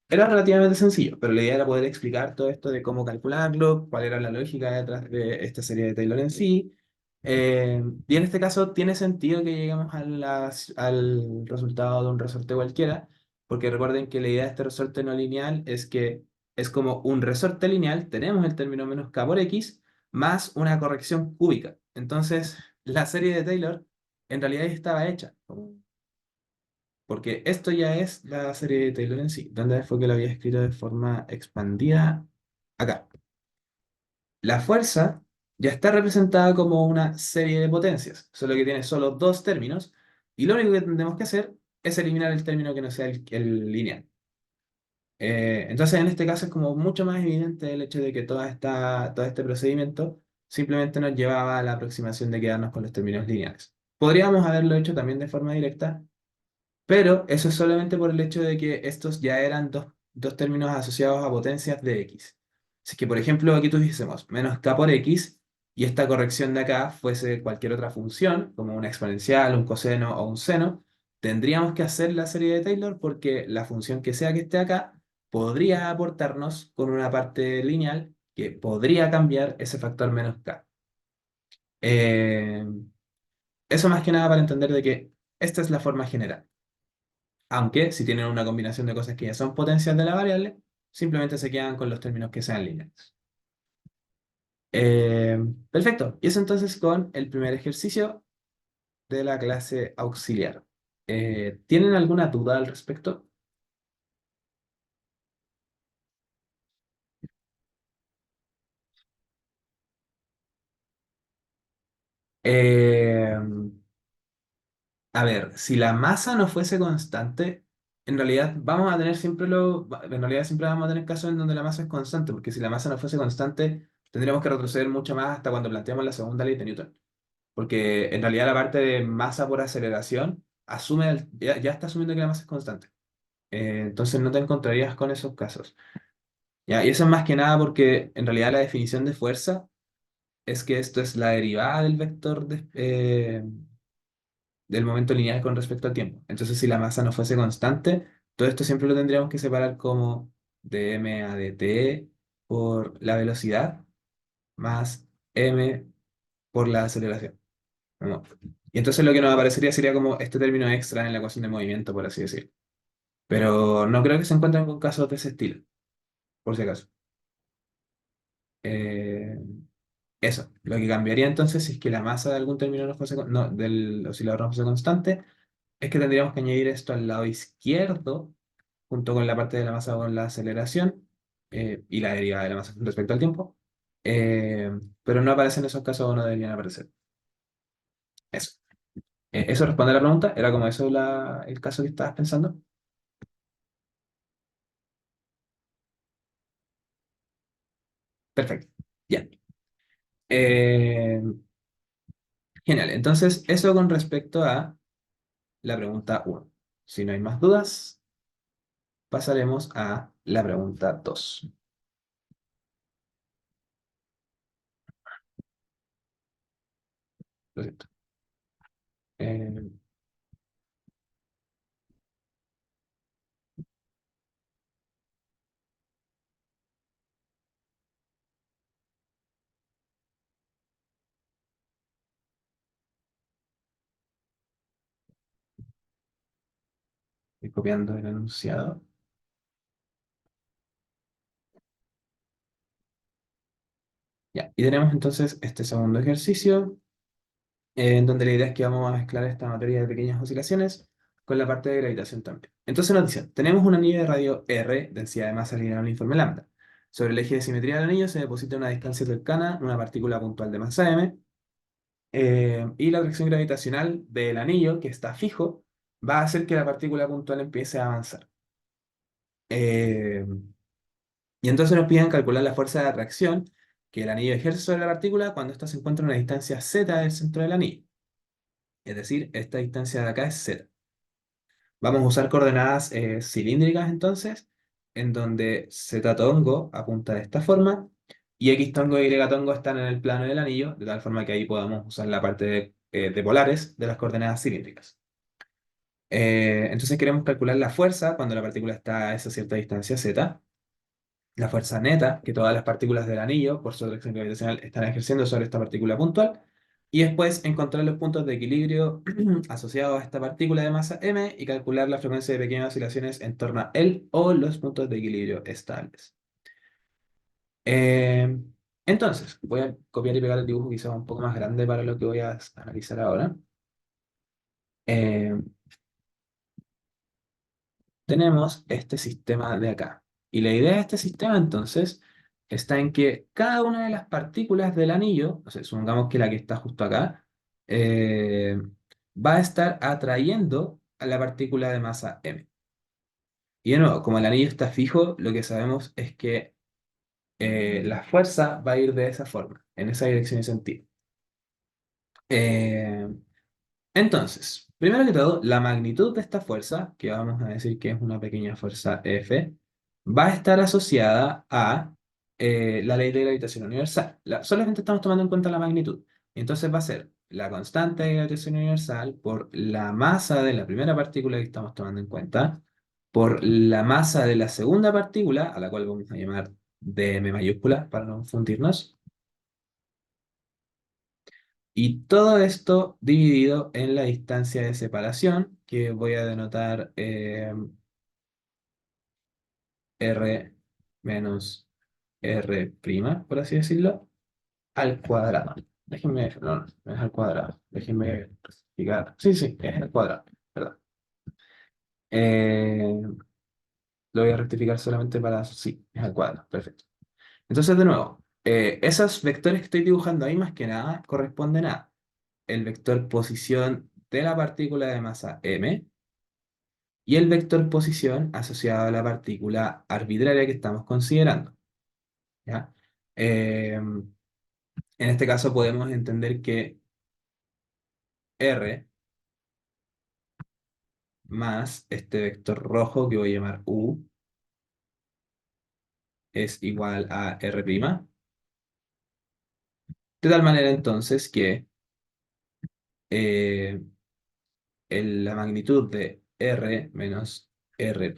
Era relativamente sencillo, pero la idea era poder explicar todo esto de cómo calcularlo, cuál era la lógica detrás de esta serie de Taylor en sí. Y en este caso tiene sentido que lleguemos al resultado de un resorte cualquiera, porque recuerden que la idea de este resorte no lineal es que es como un resorte lineal, tenemos el término menos k por x, más una corrección cúbica. Entonces, la serie de Taylor en realidad ya estaba hecha. Porque esto ya es la serie de Taylor en sí. ¿Dónde fue que lo había escrito de forma expandida? Acá. La fuerza ya está representada como una serie de potencias, solo que tiene solo dos términos, y lo único que tendremos que hacer es eliminar el término que no sea el lineal. Entonces, en este caso es como mucho más evidente el hecho de que todo este procedimiento simplemente nos llevaba a la aproximación de quedarnos con los términos lineales. Podríamos haberlo hecho también de forma directa, pero eso es solamente por el hecho de que estos ya eran dos términos asociados a potencias de x. Así que, por ejemplo, aquí tuviésemos menos k por x y esta corrección de acá fuese cualquier otra función, como una exponencial, un coseno o un seno, tendríamos que hacer la serie de Taylor porque la función que sea que esté acá podría aportarnos con una parte lineal que podría cambiar ese factor menos k. Eh, Eso más que nada para entender de que esta es la forma general. Aunque si tienen una combinación de cosas que ya son potencias de la variable, simplemente se quedan con los términos que sean lineales. Eh, Perfecto. Y eso entonces con el primer ejercicio de la clase auxiliar. ¿Tienen alguna duda al respecto? Eh, A ver, si la masa no fuese constante, en realidad vamos a tener siempre en realidad siempre vamos a tener casos en donde la masa es constante, porque si la masa no fuese constante, tendríamos que retroceder mucho más hasta cuando planteamos la segunda ley de Newton. Porque en realidad la parte de masa por aceleración ya está asumiendo que la masa es constante. Entonces no te encontrarías con esos casos. ¿Ya? Y eso es más que nada porque en realidad la definición de fuerza es que esto es la derivada del vector del momento lineal con respecto al tiempo. Entonces, si la masa no fuese constante, todo esto siempre lo tendríamos que separar como dm a dt por la velocidad más m por la aceleración. ¿No? Y entonces lo que nos aparecería sería como este término extra en la ecuación de movimiento, por así decirlo. Pero no creo que se encuentren con casos de ese estilo, por si acaso. Eh, Eso, lo que cambiaría entonces si es que la masa de algún término no fuese, no, del oscilador no fuese constante, es que tendríamos que añadir esto al lado izquierdo, junto con la parte de la masa con la aceleración y la derivada de la masa con respecto al tiempo. Eh, pero no aparecen esos casos o no deberían aparecer. Eso. ¿Eso responde a la pregunta? ¿Era como eso el caso que estabas pensando? Perfecto. Ya. Eh, Genial. Entonces, eso con respecto a la pregunta uno. Si no hay más dudas, pasaremos a la pregunta 2. Lo siento. Eh, Estoy copiando el enunciado. Ya. Y tenemos entonces este segundo ejercicio, en donde la idea es que vamos a mezclar esta materia de pequeñas oscilaciones con la parte de gravitación también. Entonces nos dicen, tenemos un anillo de radio R, densidad de masa lineal uniforme lambda. Sobre el eje de simetría del anillo se deposita a una distancia cercana una partícula puntual de masa m, y la atracción gravitacional del anillo, que está fijo, va a hacer que la partícula puntual empiece a avanzar. Eh, y entonces nos piden calcular la fuerza de atracción que el anillo ejerce sobre la partícula cuando ésta se encuentra a una distancia z del centro del anillo. Es decir, esta distancia de acá es z. Vamos a usar coordenadas cilíndricas entonces, en donde z tongo apunta de esta forma y x tongo y y tongo están en el plano del anillo, de tal forma que ahí podamos usar la parte de polares de las coordenadas cilíndricas. Entonces queremos calcular la fuerza cuando la partícula está a esa cierta distancia z, la fuerza neta que todas las partículas del anillo, por su atracción gravitacional, están ejerciendo sobre esta partícula puntual, y después encontrar los puntos de equilibrio asociados a esta partícula de masa m y calcular la frecuencia de pequeñas oscilaciones en torno a él o los puntos de equilibrio estables. Eh, entonces, voy a copiar y pegar el dibujo quizá un poco más grande para lo que voy a analizar ahora. Eh, Tenemos este sistema de acá. Y la idea de este sistema entonces está en que cada una de las partículas del anillo, o sea, supongamos que la que está justo acá, eh, va a estar atrayendo a la partícula de masa m. Y de nuevo, como el anillo está fijo, lo que sabemos es que la fuerza va a ir de esa forma, en esa dirección y sentido. Eh, Entonces, primero que todo, la magnitud de esta fuerza, que vamos a decir que es una pequeña fuerza F, va a estar asociada a la ley de gravitación universal. Solamente estamos tomando en cuenta la magnitud. Entonces va a ser la constante de gravitación universal por la masa de la primera partícula que estamos tomando en cuenta, por la masa de la segunda partícula, a la cual vamos a llamar dm mayúscula para no confundirnos, y todo esto dividido en la distancia de separación, que voy a denotar R menos R', por así decirlo, al cuadrado. Déjenme, no, no es al cuadrado. Déjenme rectificar. Sí, sí, es al cuadrado, perdón. Eh, lo voy a rectificar solamente para, sí, es al cuadrado, perfecto. Entonces, de nuevo, esos vectores que estoy dibujando ahí más que nada corresponden a el vector posición de la partícula de masa m y el vector posición asociado a la partícula arbitraria que estamos considerando. ¿Ya? En este caso podemos entender que R más este vector rojo que voy a llamar U es igual a R', de tal manera entonces que eh, la magnitud de R menos R'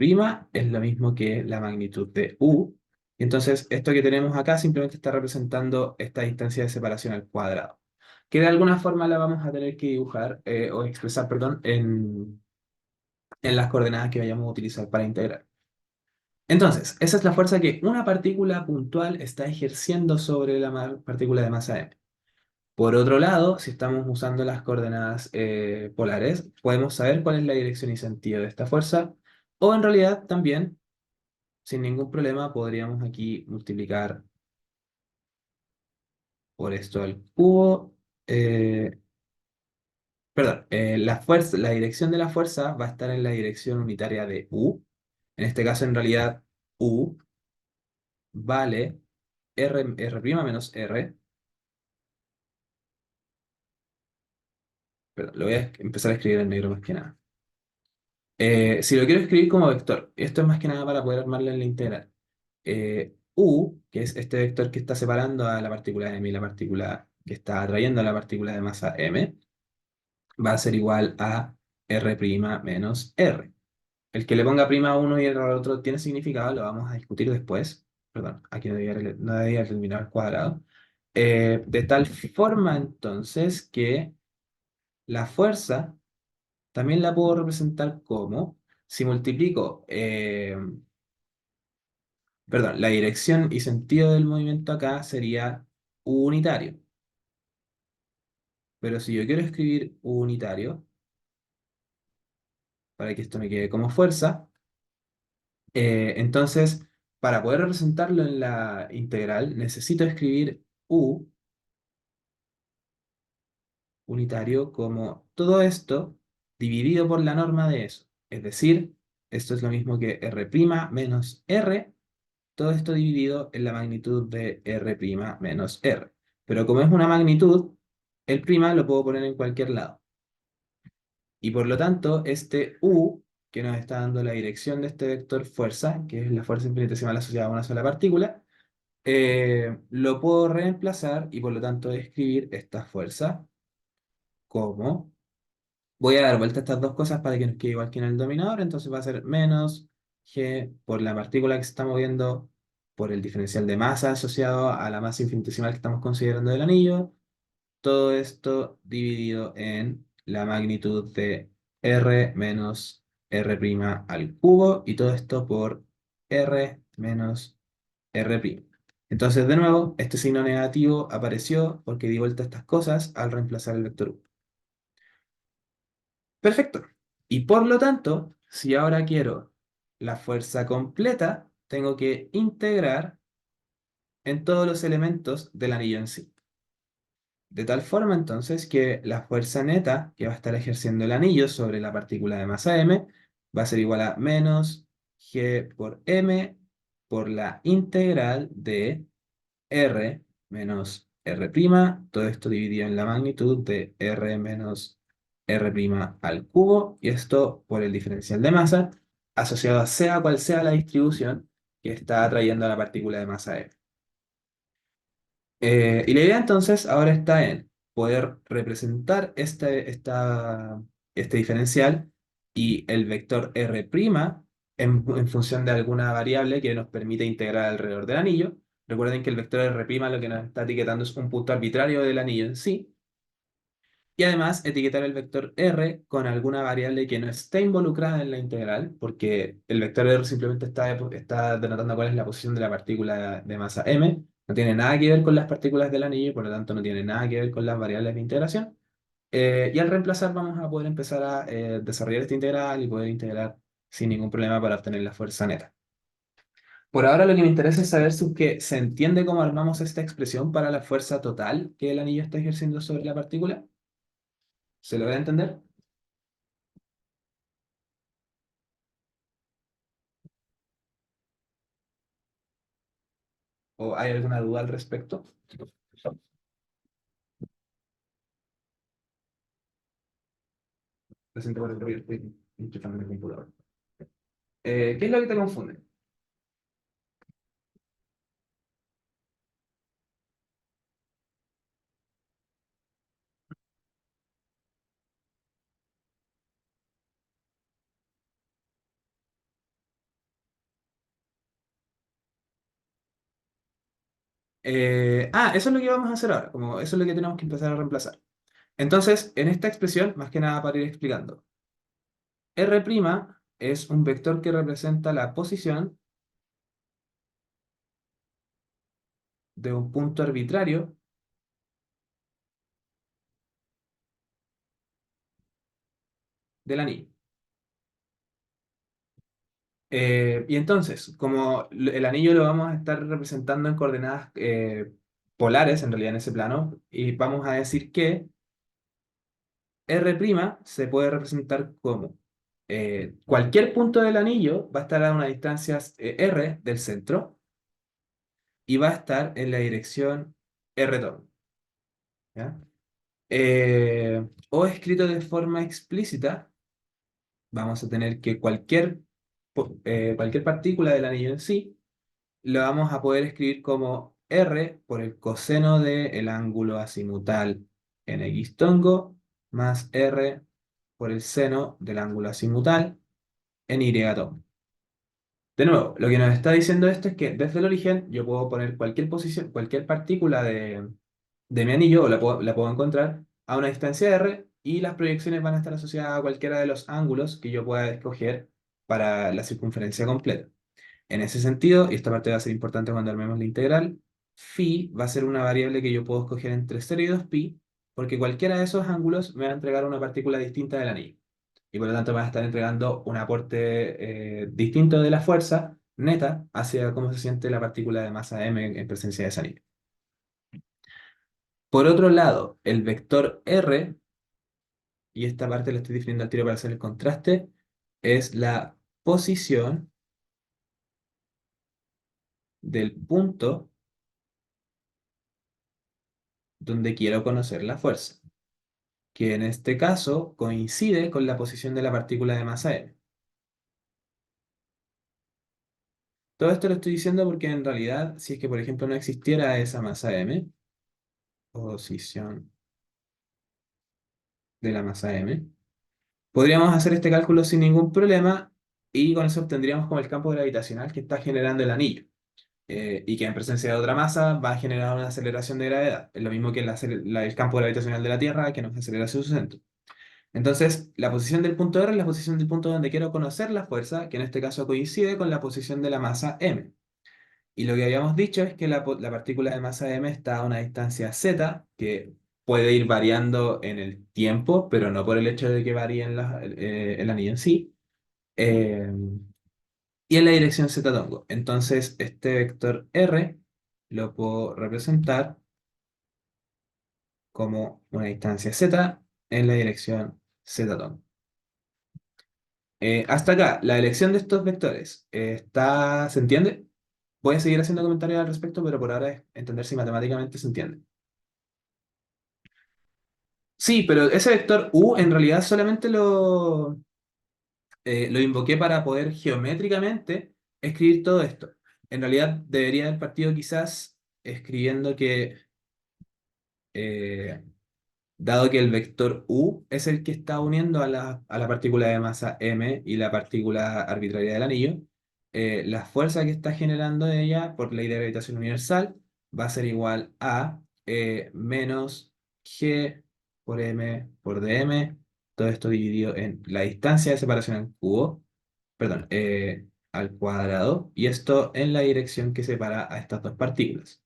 es lo mismo que la magnitud de U. Y entonces esto que tenemos acá simplemente está representando esta distancia de separación al cuadrado, que de alguna forma la vamos a tener que dibujar o expresar, perdón, en las coordenadas que vayamos a utilizar para integrar. Entonces, esa es la fuerza que una partícula puntual está ejerciendo sobre la partícula de masa m. Por otro lado, si estamos usando las coordenadas polares, podemos saber cuál es la dirección y sentido de esta fuerza, o en realidad también, sin ningún problema, podríamos aquí multiplicar por esto al cubo. Perdón, la dirección de la fuerza va a estar en la dirección unitaria de U. En este caso, en realidad, U vale R' menos R. Perdón, lo voy a empezar a escribir en negro más que nada. Si lo quiero escribir como vector, esto es más que nada para poder armarlo en la integral. U, que es este vector que está separando a la partícula m y la partícula que está atrayendo a la partícula de masa m, va a ser igual a R' menos R. El que le ponga prima a uno y el al otro tiene significado, lo vamos a discutir después. Perdón, aquí no debía terminar el cuadrado. De tal forma entonces que la fuerza también la puedo representar como, si multiplico, perdón, la dirección y sentido del movimiento acá sería U unitario. Pero si yo quiero escribir U unitario, para que esto me quede como fuerza, entonces, para poder representarlo en la integral, necesito escribir U unitario como todo esto dividido por la norma de eso. Es decir, esto es lo mismo que R' menos R, todo esto dividido en la magnitud de R' menos R. Pero como es una magnitud, el prima lo puedo poner en cualquier lado. Y por lo tanto, este U, que nos está dando la dirección de este vector fuerza, que es la fuerza infinitesimal asociada a una sola partícula, lo puedo reemplazar y por lo tanto escribir esta fuerza como... Voy a dar vuelta a estas dos cosas para que nos quede igual que en el dominador, entonces va a ser menos g por la partícula que se está moviendo por el diferencial de masa asociado a la masa infinitesimal que estamos considerando del anillo. Todo esto dividido en la magnitud de R menos R' al cubo y todo esto por R menos R'. Entonces, de nuevo, este signo negativo apareció porque di vuelta a estas cosas al reemplazar el vector U. Perfecto. Y por lo tanto, si ahora quiero la fuerza completa, tengo que integrar en todos los elementos del anillo en sí. De tal forma entonces que la fuerza neta que va a estar ejerciendo el anillo sobre la partícula de masa m va a ser igual a menos g por m por la integral de r menos r', todo esto dividido en la magnitud de r menos r' al cubo, y esto por el diferencial de masa asociado a sea cual sea la distribución que está atrayendo a la partícula de masa m. Y la idea entonces ahora está en poder representar este diferencial y el vector R' en función de alguna variable que nos permite integrar alrededor del anillo. Recuerden que el vector R' lo que nos está etiquetando es un punto arbitrario del anillo en sí. Y además etiquetar el vector R con alguna variable que no esté involucrada en la integral, porque el vector R simplemente está denotando cuál es la posición de la partícula de masa m. No tiene nada que ver con las partículas del anillo y por lo tanto no tiene nada que ver con las variables de integración. Y al reemplazar vamos a poder empezar a desarrollar esta integral y poder integrar sin ningún problema para obtener la fuerza neta. Por ahora lo que me interesa es saber si es que se entiende cómo armamos esta expresión para la fuerza total que el anillo está ejerciendo sobre la partícula. ¿Se logra entender? ¿O hay alguna duda al respecto? Presente por el ruido, estoy enchufando el computador. ¿Qué es lo que te confunde? Eso es lo que vamos a hacer ahora, como eso es lo que tenemos que empezar a reemplazar. Entonces, en esta expresión, más que nada para ir explicando, R' es un vector que representa la posición de un punto arbitrario del anillo. Y entonces, como el anillo lo vamos a estar representando en coordenadas polares, en realidad en ese plano, y vamos a decir que R' se puede representar como cualquier punto del anillo va a estar a una distancia R del centro y va a estar en la dirección R torno, ¿ya? O escrito de forma explícita, vamos a tener que cualquier partícula del anillo en sí lo vamos a poder escribir como R por el coseno del ángulo azimutal en X tongo más R por el seno del ángulo azimutal en Y tongo. De nuevo, lo que nos está diciendo esto es que desde el origen yo puedo poner cualquier posición, cualquier partícula de mi anillo, o la puedo encontrar a una distancia R, y las proyecciones van a estar asociadas a cualquiera de los ángulos que yo pueda escoger para la circunferencia completa. En ese sentido, y esta parte va a ser importante cuando armemos la integral, phi va a ser una variable que yo puedo escoger entre 0 y 2pi, porque cualquiera de esos ángulos me va a entregar una partícula distinta del anillo. Y por lo tanto me va a estar entregando un aporte distinto de la fuerza neta hacia cómo se siente la partícula de masa m en presencia de ese anillo. Por otro lado, el vector r, y esta parte la estoy definiendo al tiro para hacer el contraste, es la posición del punto donde quiero conocer la fuerza, que en este caso coincide con la posición de la partícula de masa m. Todo esto lo estoy diciendo porque en realidad, si es que por ejemplo no existiera esa masa m, posición de la masa m, podríamos hacer este cálculo sin ningún problema y con eso obtendríamos como el campo gravitacional que está generando el anillo. Y que en presencia de otra masa va a generar una aceleración de gravedad. Es lo mismo que el campo gravitacional de la Tierra que nos acelera hacia su centro. Entonces, la posición del punto R es la posición del punto donde quiero conocer la fuerza, que en este caso coincide con la posición de la masa m. Y lo que habíamos dicho es que la partícula de masa m está a una distancia z, que puede ir variando en el tiempo, pero no por el hecho de que varíe el anillo en sí, eh, y en la dirección z tongo. Entonces, este vector r lo puedo representar como una distancia z en la dirección z tongo. Hasta acá, la elección de estos vectores ¿se entiende? Voy a seguir haciendo comentarios al respecto, pero por ahora es entender si matemáticamente se entiende. Sí, pero ese vector u en realidad solamente lo invoqué para poder geométricamente escribir todo esto. En realidad debería haber partido quizás escribiendo que eh, dado que el vector U es el que está uniendo a la partícula de masa m y la partícula arbitraria del anillo, la fuerza que está generando ella por ley de gravitación universal va a ser igual a menos g por m por dm, todo esto dividido en la distancia de separación al cubo, perdón, al cuadrado, y esto en la dirección que separa a estas dos partículas.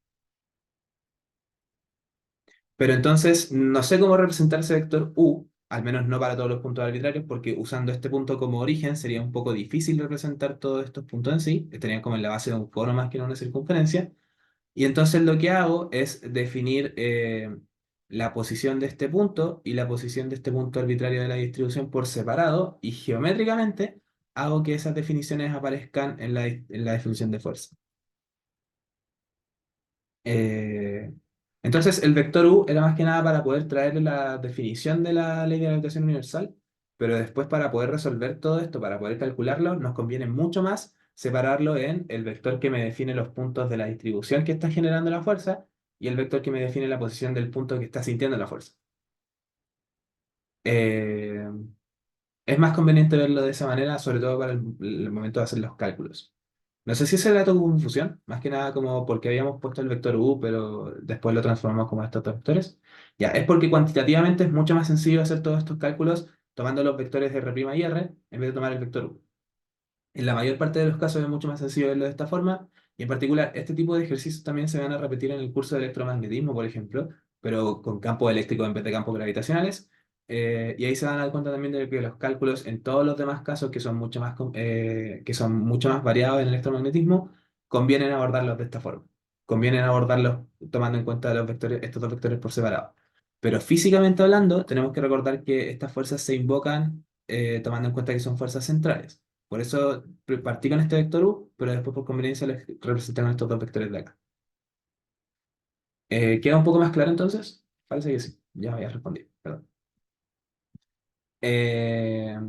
Pero entonces no sé cómo representar ese vector U, al menos no para todos los puntos arbitrarios, porque usando este punto como origen sería un poco difícil representar todos estos puntos en sí, estarían como en la base de un cono más que en una circunferencia. Y entonces lo que hago es definir la posición de este punto y la posición de este punto arbitrario de la distribución por separado, y geométricamente hago que esas definiciones aparezcan en la definición de fuerza. Eh, entonces, el vector U era más que nada para poder traerle la definición de la ley de la gravitación universal, pero después para poder resolver todo esto, para poder calcularlo, nos conviene mucho más separarlo en el vector que me define los puntos de la distribución que está generando la fuerza y el vector que me define la posición del punto que está sintiendo la fuerza. Eh, es más conveniente verlo de esa manera, sobre todo para el momento de hacer los cálculos. No sé si ese dato tuvo confusión, más que nada como porque habíamos puesto el vector U, pero después lo transformamos como estos dos vectores. Ya, es porque cuantitativamente es mucho más sencillo hacer todos estos cálculos tomando los vectores R' y R en vez de tomar el vector U. En la mayor parte de los casos es mucho más sencillo verlo de esta forma, y en particular este tipo de ejercicios también se van a repetir en el curso de electromagnetismo, por ejemplo, pero con campo eléctrico en vez de campos gravitacionales. Y ahí se van a dar cuenta también de que los cálculos en todos los demás casos que son mucho más, que son mucho más variados en electromagnetismo, convienen abordarlos de esta forma. Convienen abordarlos tomando en cuenta los vectores, estos dos vectores por separado. Pero físicamente hablando, tenemos que recordar que estas fuerzas se invocan tomando en cuenta que son fuerzas centrales. Por eso partí con este vector U, pero después por conveniencia les representé con estos dos vectores de acá. ¿Queda un poco más claro entonces? Parece que sí. Ya me había respondido. Perdón. Eh,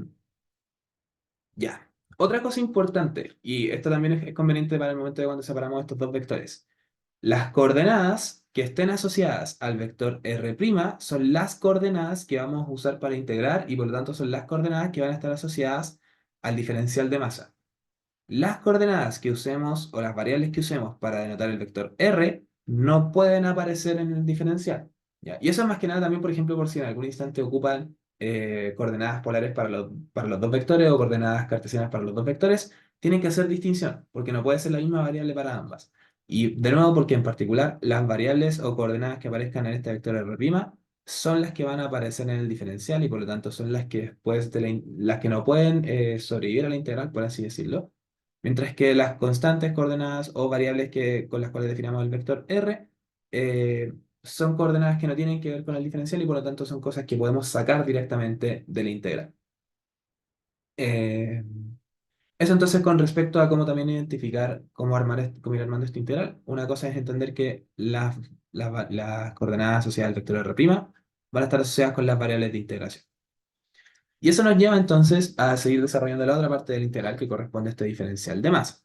ya. Otra cosa importante, y esto también es conveniente para el momento de cuando separamos estos dos vectores. Las coordenadas que estén asociadas al vector R' son las coordenadas que vamos a usar para integrar y por lo tanto son las coordenadas que van a estar asociadas al diferencial de masa. Las coordenadas que usemos o las variables que usemos para denotar el vector R no pueden aparecer en el diferencial. ¿Ya? Y eso es más que nada también, por ejemplo, por si en algún instante ocupan coordenadas polares para los dos vectores o coordenadas cartesianas para los dos vectores, tienen que hacer distinción, porque no puede ser la misma variable para ambas. Y de nuevo, porque en particular las variables o coordenadas que aparezcan en este vector R' son las que van a aparecer en el diferencial y por lo tanto son las que después las que no pueden sobrevivir a la integral, por así decirlo. Mientras que las constantes coordenadas o variables con las cuales definamos el vector R son coordenadas que no tienen que ver con el diferencial y por lo tanto son cosas que podemos sacar directamente de la integral. Eh, Eso entonces con respecto a cómo también identificar cómo armar cómo ir armando esta integral. Una cosa es entender que las coordenadas asociadas al vector R' van a estar asociadas con las variables de integración. Y eso nos lleva entonces a seguir desarrollando la otra parte de la integral que corresponde a este diferencial de masa.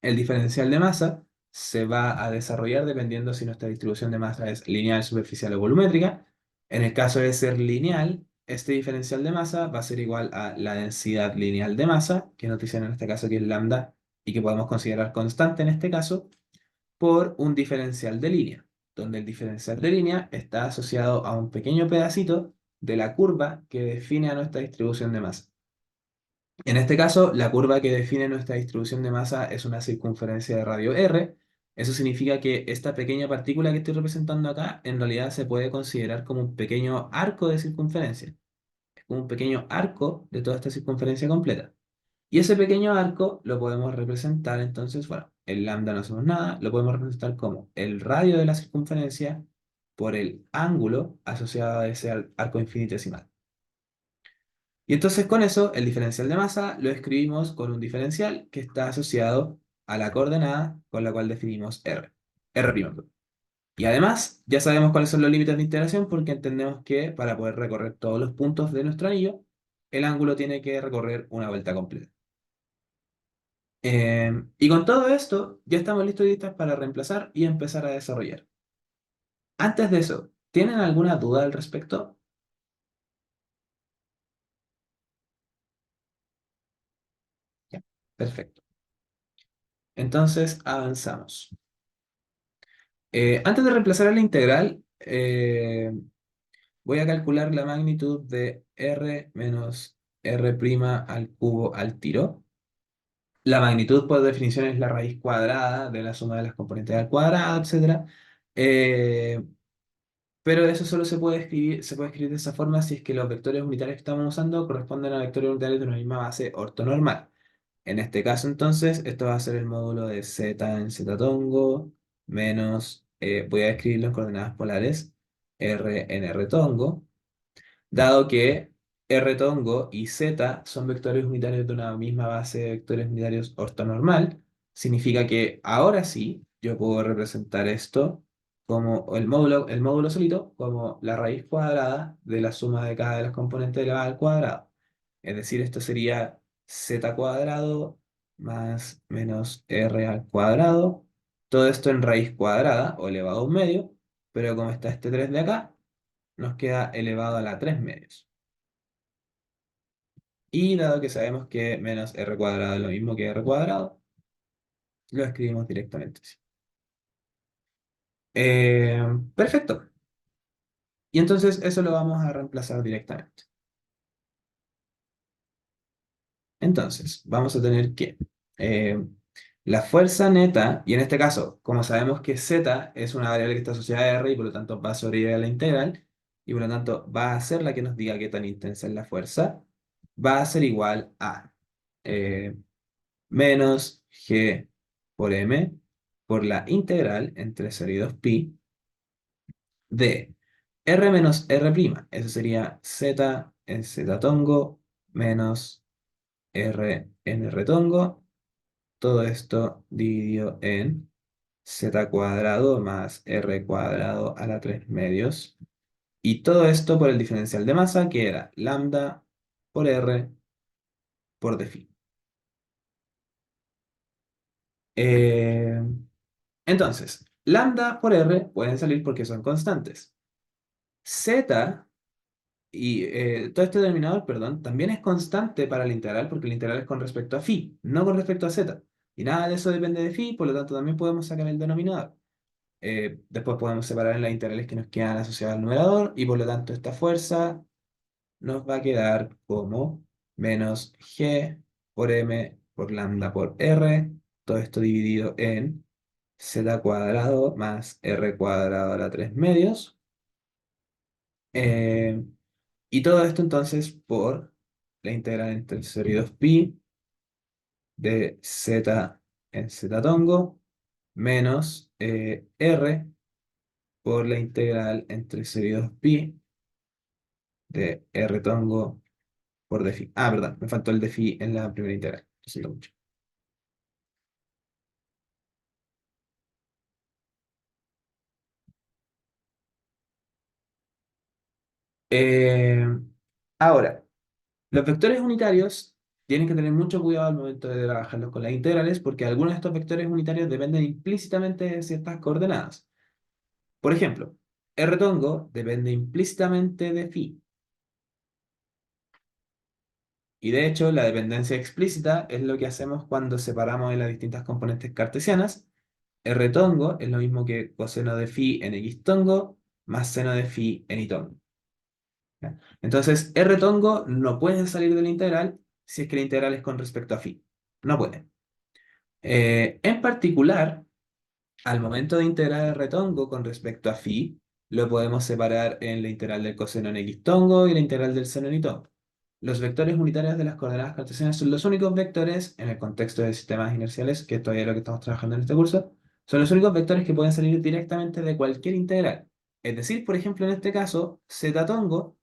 El diferencial de masa se va a desarrollar dependiendo si nuestra distribución de masa es lineal, superficial o volumétrica. En el caso de ser lineal, este diferencial de masa va a ser igual a la densidad lineal de masa, que nos dicen en este caso que es lambda y que podemos considerar constante en este caso, por un diferencial de línea, donde el diferencial de línea está asociado a un pequeño pedacito de la curva que define a nuestra distribución de masa. En este caso, la curva que define nuestra distribución de masa es una circunferencia de radio r. Eso significa que esta pequeña partícula que estoy representando acá en realidad se puede considerar como un pequeño arco de circunferencia. Es como un pequeño arco de toda esta circunferencia completa. Y ese pequeño arco lo podemos representar entonces, bueno, el lambda no hacemos nada, lo podemos representar como el radio de la circunferencia por el ángulo asociado a ese arco infinitesimal. Y entonces con eso, el diferencial de masa lo escribimos con un diferencial que está asociado a la coordenada con la cual definimos R'. Perdón. Y además, ya sabemos cuáles son los límites de integración porque entendemos que para poder recorrer todos los puntos de nuestro anillo, el ángulo tiene que recorrer una vuelta completa. Y con todo esto, ya estamos listos y listas para reemplazar y empezar a desarrollar. Antes de eso, ¿tienen alguna duda al respecto? Ya, perfecto. Entonces, avanzamos. Antes de reemplazar a la integral, voy a calcular la magnitud de r menos r' al cubo al tiro. La magnitud, por definición, es la raíz cuadrada de la suma de las componentes al cuadrado, etcétera. Eh, pero eso solo se puede escribir de esa forma si es que los vectores unitarios que estamos usando corresponden a vectores unitarios de una misma base ortonormal. En este caso, entonces, esto va a ser el módulo de z en z tongo menos, voy a escribirlo en coordenadas polares, r en r tongo, dado que r tongo y z son vectores unitarios de una misma base de vectores unitarios ortonormal, significa que ahora sí yo puedo representar esto como el módulo solito, como la raíz cuadrada de la suma de cada de los componentes elevada al cuadrado. Es decir, esto sería z cuadrado más menos r al cuadrado. Todo esto en raíz cuadrada o elevado a un medio, pero como está este 3 de acá, nos queda elevado a la 3 medios. Y dado que sabemos que menos r cuadrado es lo mismo que r cuadrado, lo escribimos directamente así. Perfecto. Y entonces eso lo vamos a reemplazar directamente. Entonces, vamos a tener que eh, la fuerza neta, y en este caso, como sabemos que z es una variable que está asociada a r y por lo tanto va a sobrevivir a la integral, y por lo tanto va a ser la que nos diga qué tan intensa es la fuerza, va a ser igual a eh, menos g por m por la integral entre 0 y 2pi de r menos r', eso sería z en z tongo menos r en r tongo, todo esto dividido en z cuadrado más r cuadrado a la 3 medios, y todo esto por el diferencial de masa que era lambda por r por dφ. Eh, entonces, lambda por r pueden salir porque son constantes. Z y todo este denominador, perdón, también es constante para la integral porque la integral es con respecto a phi, no con respecto a z. Y nada de eso depende de phi, por lo tanto también podemos sacar el denominador. Después podemos separar en las integrales que nos quedan asociadas al numerador y por lo tanto esta fuerza nos va a quedar como menos g por m por lambda por r, todo esto dividido en z cuadrado más r cuadrado a la 3 medios. Eh, y todo esto entonces por la integral entre 0 y 2pi de z en z tongo menos r por la integral entre 0 y 2pi de r tongo por dφ. Ah, verdad, me faltó el dφ en la primera integral. Lo siento mucho. Eh, ahora, los vectores unitarios tienen que tener mucho cuidado al momento de trabajarlos con las integrales porque algunos de estos vectores unitarios dependen implícitamente de ciertas coordenadas. Por ejemplo, R tongo depende implícitamente de phi. Y de hecho, la dependencia explícita es lo que hacemos cuando separamos en las distintas componentes cartesianas. R tongo es lo mismo que coseno de phi en x tongo más seno de phi en y tongo. ¿Ya? Entonces, R tongo no puede salir de la integral si es que la integral es con respecto a phi. No puede. En particular, al momento de integrar R tongo con respecto a phi, lo podemos separar en la integral del coseno en x tongo y la integral del seno en y tongo. Los vectores unitarios de las coordenadas cartesianas son los únicos vectores, en el contexto de sistemas inerciales, que es todavía lo que estamos trabajando en este curso, son los únicos vectores que pueden salir directamente de cualquier integral. Es decir, por ejemplo, en este caso, z tongo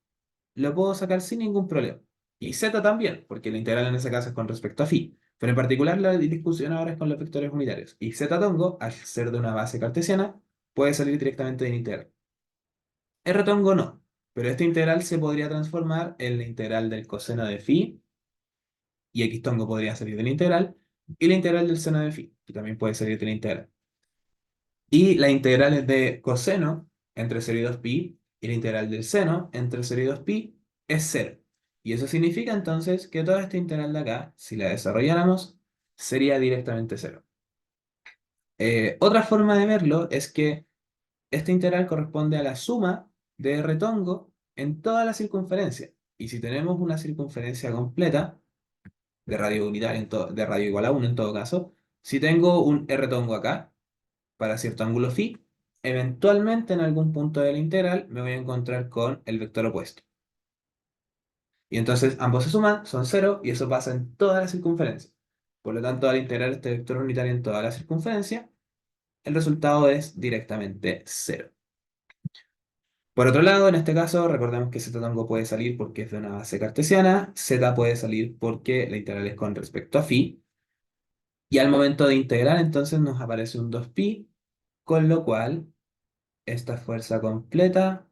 lo puedo sacar sin ningún problema. Y z también, porque la integral en ese caso es con respecto a phi. Pero en particular la discusión ahora es con los vectores unitarios. Y z tongo, al ser de una base cartesiana, puede salir directamente de la integral. R tongo no, pero esta integral se podría transformar en la integral del coseno de phi, y x tongo podría salir de la integral, y la integral del seno de phi, que también puede salir de la integral. Y la integral es de coseno entre 0 y 2pi, y la integral del seno entre 0 y 2pi es 0. Y eso significa entonces que toda esta integral de acá, si la desarrolláramos, sería directamente 0. Otra forma de verlo es que esta integral corresponde a la suma de R tongo en toda la circunferencia. Y si tenemos una circunferencia completa, de radio unitaria, de radio igual a 1 en todo caso, si tengo un R tongo acá, para cierto ángulo phi, eventualmente en algún punto de la integral me voy a encontrar con el vector opuesto. Y entonces ambos se suman, son 0, y eso pasa en toda la circunferencia. Por lo tanto, al integrar este vector unitario en toda la circunferencia, el resultado es directamente 0. Por otro lado, en este caso, recordemos que z tongo puede salir porque es de una base cartesiana, z puede salir porque la integral es con respecto a phi, y al momento de integrar entonces nos aparece un 2pi Con lo cual, esta fuerza completa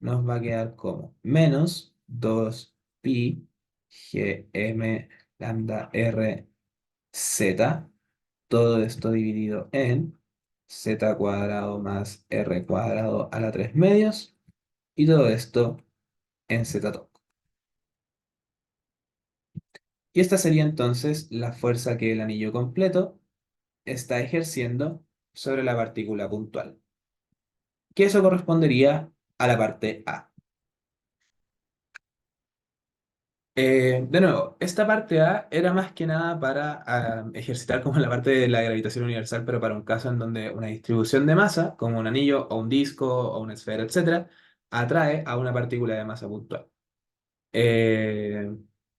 nos va a quedar como menos 2 pi gm lambda r z, todo esto dividido en z cuadrado más r cuadrado a la 3 medios, y todo esto en z top. Y esta sería entonces la fuerza que el anillo completo está ejerciendo sobre la partícula puntual, que eso correspondería a la parte A. De nuevo, esta parte A era más que nada para ejercitar como la parte de la gravitación universal, pero para un caso en donde una distribución de masa, como un anillo o un disco o una esfera, etcétera, atrae a una partícula de masa puntual. Eh,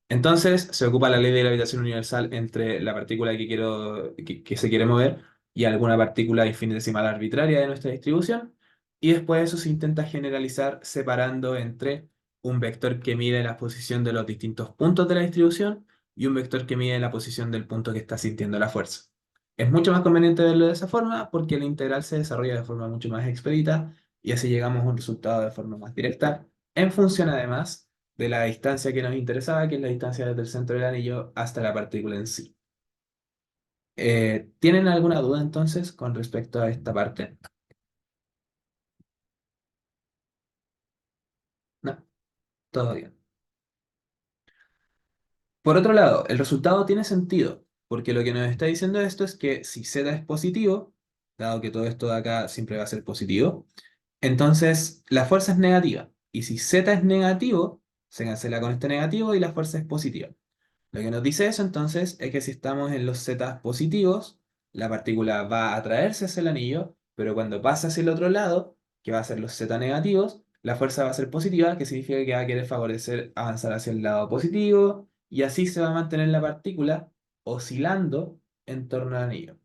entonces se ocupa la ley de gravitación universal entre la partícula que se quiere mover y alguna partícula infinitesimal arbitraria de nuestra distribución. Y después eso se intenta generalizar separando entre un vector que mide la posición de los distintos puntos de la distribución y un vector que mide la posición del punto que está sintiendo la fuerza. Es mucho más conveniente verlo de esa forma porque la integral se desarrolla de forma mucho más expedita y así llegamos a un resultado de forma más directa, en función además de la distancia que nos interesaba, que es la distancia desde el centro del anillo hasta la partícula en sí. ¿Tienen alguna duda entonces con respecto a esta parte? No, todo bien. Por otro lado, el resultado tiene sentido, porque lo que nos está diciendo esto es que si z es positivo, dado que todo esto de acá siempre va a ser positivo, entonces la fuerza es negativa. Y si z es negativo, se cancela con este negativo y la fuerza es positiva. Lo que nos dice eso entonces es que si estamos en los z positivos, la partícula va a atraerse hacia el anillo, pero cuando pasa hacia el otro lado, que va a ser los z negativos, la fuerza va a ser positiva, que significa que va a querer favorecer avanzar hacia el lado positivo, y así se va a mantener la partícula oscilando en torno al anillo.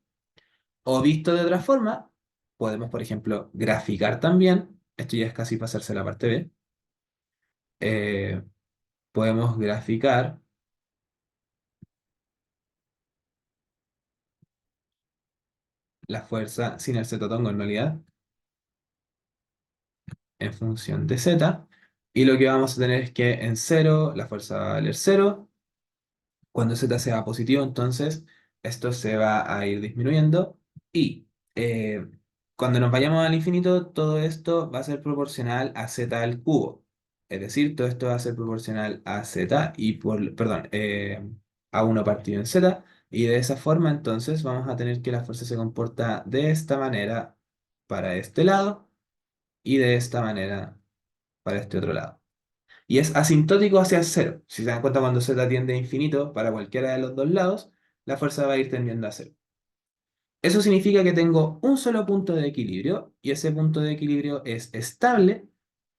O visto de otra forma, podemos, por ejemplo, graficar también, esto ya es casi pasarse a la parte B, eh, podemos graficar la fuerza sin el z-tongo en realidad en función de z, y lo que vamos a tener es que en cero la fuerza va a valer cero. Cuando z sea positivo, entonces esto se va a ir disminuyendo, y eh, cuando nos vayamos al infinito, todo esto va a ser proporcional a z al cubo. Es decir, todo esto va a ser proporcional a z y perdón, a 1 partido en z, y de esa forma entonces vamos a tener que la fuerza se comporta de esta manera para este lado y de esta manera para este otro lado. Y es asintótico hacia el cero. Si se dan cuenta, cuando z tiende a infinito para cualquiera de los dos lados, la fuerza va a ir tendiendo a cero. Eso significa que tengo un solo punto de equilibrio, y ese punto de equilibrio es estable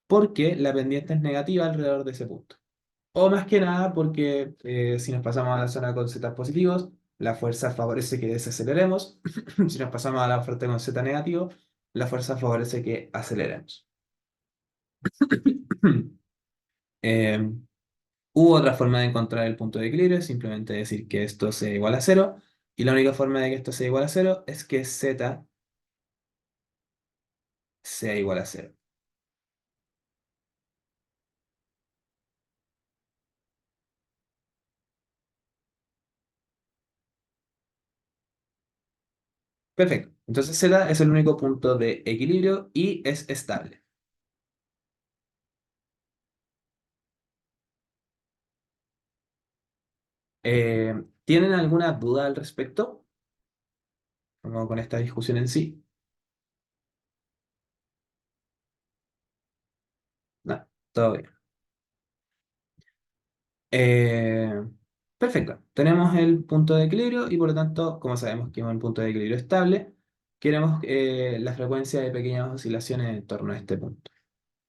porque la pendiente es negativa alrededor de ese punto. O más que nada porque si nos pasamos a la zona con z positivos, la fuerza favorece que desaceleremos. Si nos pasamos a la fuerte con z negativo, la fuerza favorece que aceleremos. Eh, Hubo otra forma de encontrar el punto de equilibrio, es simplemente decir que esto sea igual a cero, y la única forma de que esto sea igual a cero es que z sea igual a cero. Perfecto. Entonces z es el único punto de equilibrio y es estable. ¿Tienen alguna duda al respecto? Como con esta discusión en sí. No, todo bien. Eh, Perfecto. Tenemos el punto de equilibrio y por lo tanto, como sabemos que es un punto de equilibrio estable, queremos la frecuencia de pequeñas oscilaciones en torno a este punto.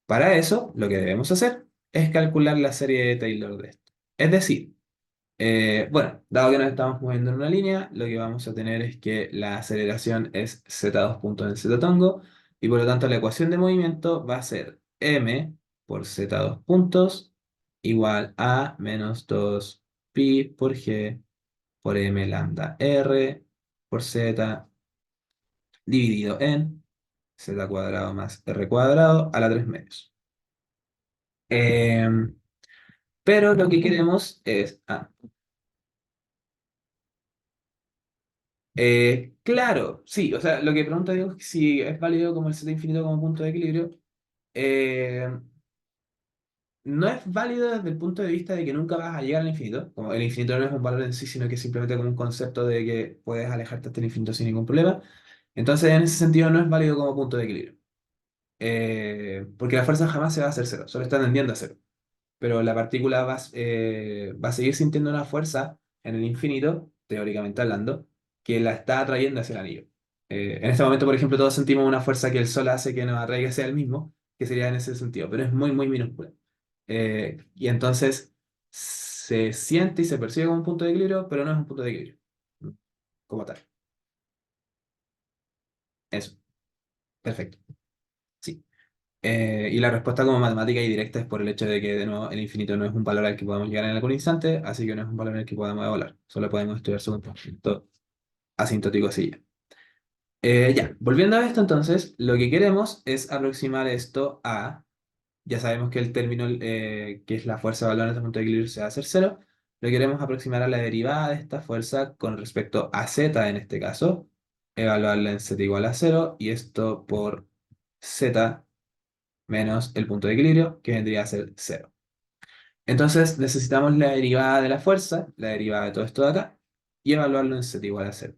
Para eso, lo que debemos hacer es calcular la serie de Taylor de esto. Es decir, bueno, dado que nos estamos moviendo en una línea, lo que vamos a tener es que la aceleración es z2 puntos en z-tongo, y por lo tanto la ecuación de movimiento va a ser m por z2 puntos igual a menos 2 pi por g por m lambda r por z dividido en z cuadrado más r cuadrado a la 3 medios. Em, pero lo que queremos es... claro, sí, o sea, lo que pregunta Diego es si es válido como el z infinito como punto de equilibrio. Eh, no es válido desde el punto de vista de que nunca vas a llegar al infinito. Como el infinito no es un valor en sí, sino que es simplemente como un concepto de que puedes alejarte hasta el infinito sin ningún problema. Entonces, en ese sentido, no es válido como punto de equilibrio. Porque la fuerza jamás se va a hacer cero, solo está tendiendo a cero. Pero la partícula va a seguir sintiendo una fuerza en el infinito, teóricamente hablando, que la está atrayendo hacia el anillo. En este momento, por ejemplo, todos sentimos una fuerza que el Sol hace que nos atraiga hacia el mismo, que sería en ese sentido, pero es muy, muy minúscula. Y entonces se siente y se percibe como un punto de equilibrio, pero no es un punto de equilibrio, como tal. Eso, perfecto. Sí. Y la respuesta como matemática y directa es por el hecho de que, de nuevo, el infinito no es un valor al que podamos llegar en algún instante, así que no es un valor en el que podamos evaluar. Solo podemos estudiar su comportamiento asintótico así. Ya, volviendo a esto entonces, lo que queremos es aproximar esto a, ya sabemos que el término que es la fuerza de valor en este punto de equilibrio se va a hacer cero, lo queremos aproximar a la derivada de esta fuerza con respecto a z en este caso, evaluarla en z igual a cero, y esto por z menos el punto de equilibrio, que vendría a ser cero. Entonces necesitamos la derivada de la fuerza, la derivada de todo esto de acá, y evaluarlo en z igual a cero.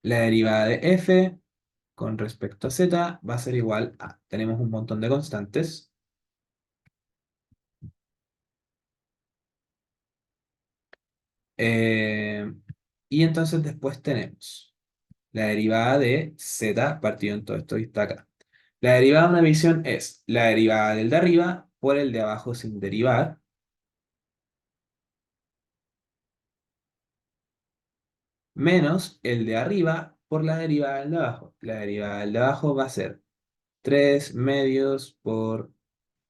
La derivada de f con respecto a z va a ser igual a, tenemos un montón de constantes, eh, y entonces después tenemos la derivada de z partido en todo esto que está acá. La derivada de una división es la derivada del de arriba por el de abajo sin derivar, menos el de arriba por la derivada del de abajo. La derivada del de abajo va a ser 3 medios por,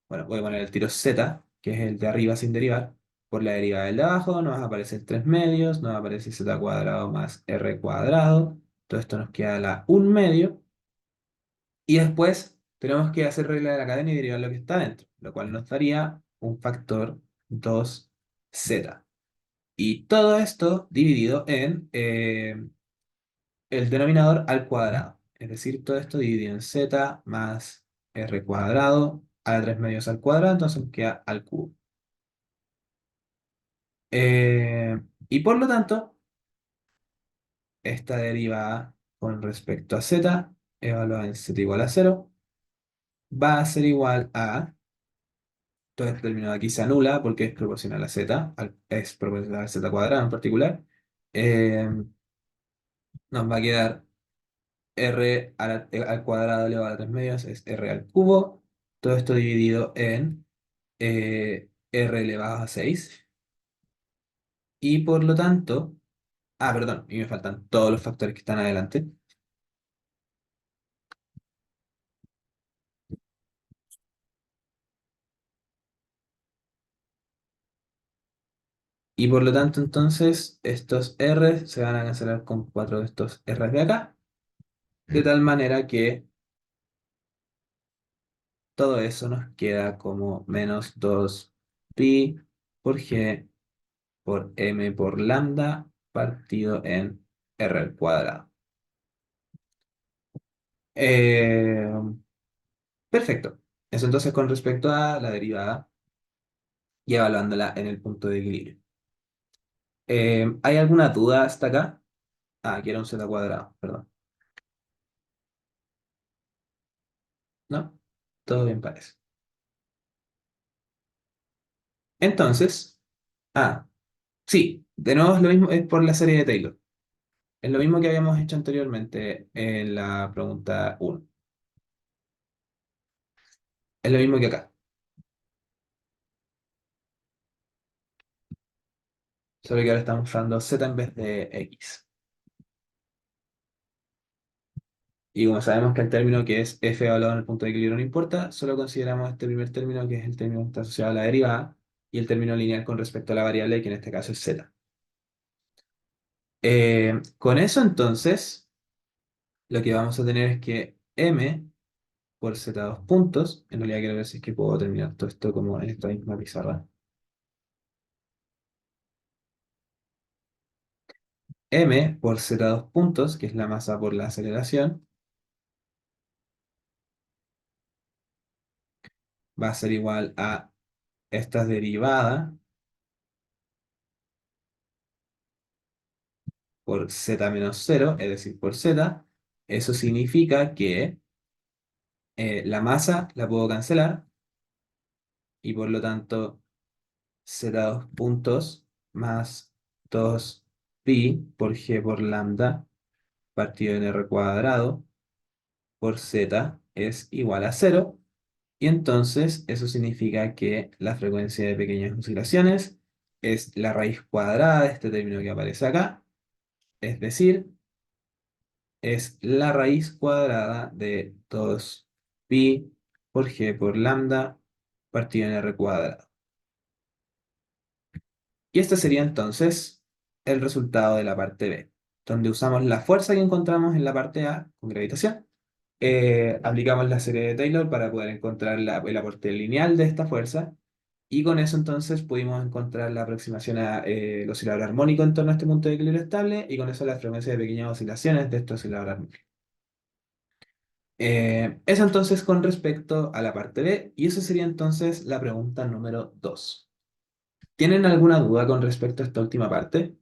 bueno, voy a poner el tiro z, que es el de arriba sin derivar, por la derivada del de abajo, nos va a aparecer 3 medios, nos va a aparecer z cuadrado más r cuadrado, todo esto nos queda la 1 medio, y después tenemos que hacer regla de la cadena y derivar lo que está dentro, lo cual nos daría un factor 2z. Y todo esto dividido en el denominador al cuadrado. Es decir, todo esto dividido en z más r cuadrado a la 3 medios al cuadrado, entonces nos queda al cubo. Y por lo tanto, esta derivada con respecto a z, evaluada en z igual a cero, va a ser igual a, todo este término de aquí se anula porque es proporcional a z, es proporcional al z cuadrado en particular. Eh, Nos va a quedar r al cuadrado elevado a la 3 medios es r al cubo. Todo esto dividido en r elevado a 6. Y por lo tanto, perdón, y me faltan todos los factores que están adelante. Y por lo tanto, entonces, estos r se van a cancelar con 4 de estos r de acá. De tal manera que todo eso nos queda como menos 2 pi por g por m por lambda partido en r al cuadrado. Eh, Perfecto. Eso entonces con respecto a la derivada y evaluándola en el punto de equilibrio. ¿Hay alguna duda hasta acá? Aquí era un z cuadrado, perdón. ¿No? Todo bien parece. Entonces, ah, sí, de nuevo es lo mismo, es por la serie de Taylor. Es lo mismo que habíamos hecho anteriormente en la pregunta uno. Es lo mismo que acá, solo que ahora estamos usando z en vez de x. Y como sabemos que el término que es f evaluado en el punto de equilibrio no importa, solo consideramos este primer término que es el término que está asociado a la derivada y el término lineal con respecto a la variable que en este caso es z. Con eso entonces lo que vamos a tener es que m por z dos puntos, en realidad quiero ver si es que puedo terminar todo esto como en esta misma pizarra. M por z dos puntos, que es la masa por la aceleración, va a ser igual a esta derivada por z menos cero, es decir, por z. Eso significa que la masa la puedo cancelar y por lo tanto z dos puntos más 2 pi por g por lambda partido en r cuadrado por z es igual a cero. Y entonces eso significa que la frecuencia de pequeñas oscilaciones es la raíz cuadrada de este término que aparece acá, es decir, es la raíz cuadrada de 2 pi por g por lambda partido en r cuadrado. Y este sería entonces el resultado de la parte B, donde usamos la fuerza que encontramos en la parte A con gravitación. Aplicamos la serie de Taylor para poder encontrar el aporte lineal de esta fuerza y con eso entonces pudimos encontrar la aproximación al oscilador armónico en torno a este punto de equilibrio estable y con eso la frecuencia de pequeñas oscilaciones de este oscilador armónico. Eso entonces con respecto a la parte B y eso sería entonces la pregunta número 2. ¿Tienen alguna duda con respecto a esta última parte?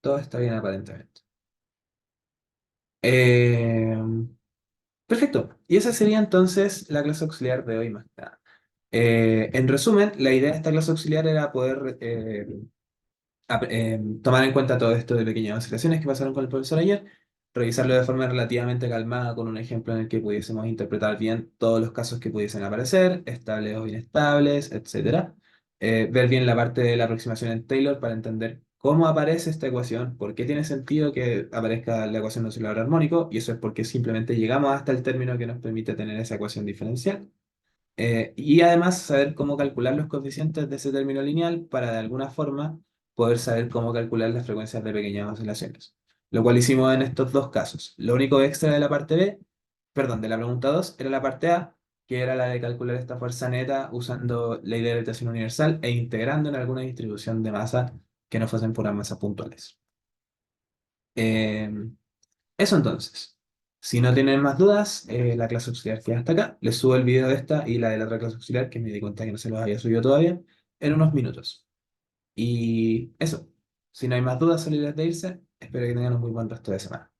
Todo está bien aparentemente. Eh, Perfecto. Y esa sería entonces la clase auxiliar de hoy más que nada. En resumen, la idea de esta clase auxiliar era poder tomar en cuenta todo esto de pequeñas oscilaciones que pasaron con el profesor ayer, revisarlo de forma relativamente calmada con un ejemplo en el que pudiésemos interpretar bien todos los casos que pudiesen aparecer, estables o inestables, etcétera. Ver bien la parte de la aproximación en Taylor para entender cómo aparece esta ecuación, por qué tiene sentido que aparezca la ecuación de oscilador armónico, y eso es porque simplemente llegamos hasta el término que nos permite tener esa ecuación diferencial. Y además saber cómo calcular los coeficientes de ese término lineal para de alguna forma poder saber cómo calcular las frecuencias de pequeñas oscilaciones. Lo cual hicimos en estos dos casos. Lo único extra de la parte B, perdón, de la pregunta 2 era la parte A, que era la de calcular esta fuerza neta usando ley de gravitación universal e integrando en alguna distribución de masa que no fuesen puras masas puntuales. Eh, Eso entonces. Si no tienen más dudas, la clase auxiliar queda hasta acá. Les subo el video de esta y la de la otra clase auxiliar, que me di cuenta que no se los había subido todavía, en unos minutos. Y eso. Si no hay más dudas, salir de irse. Espero que tengan un muy buen resto de semana.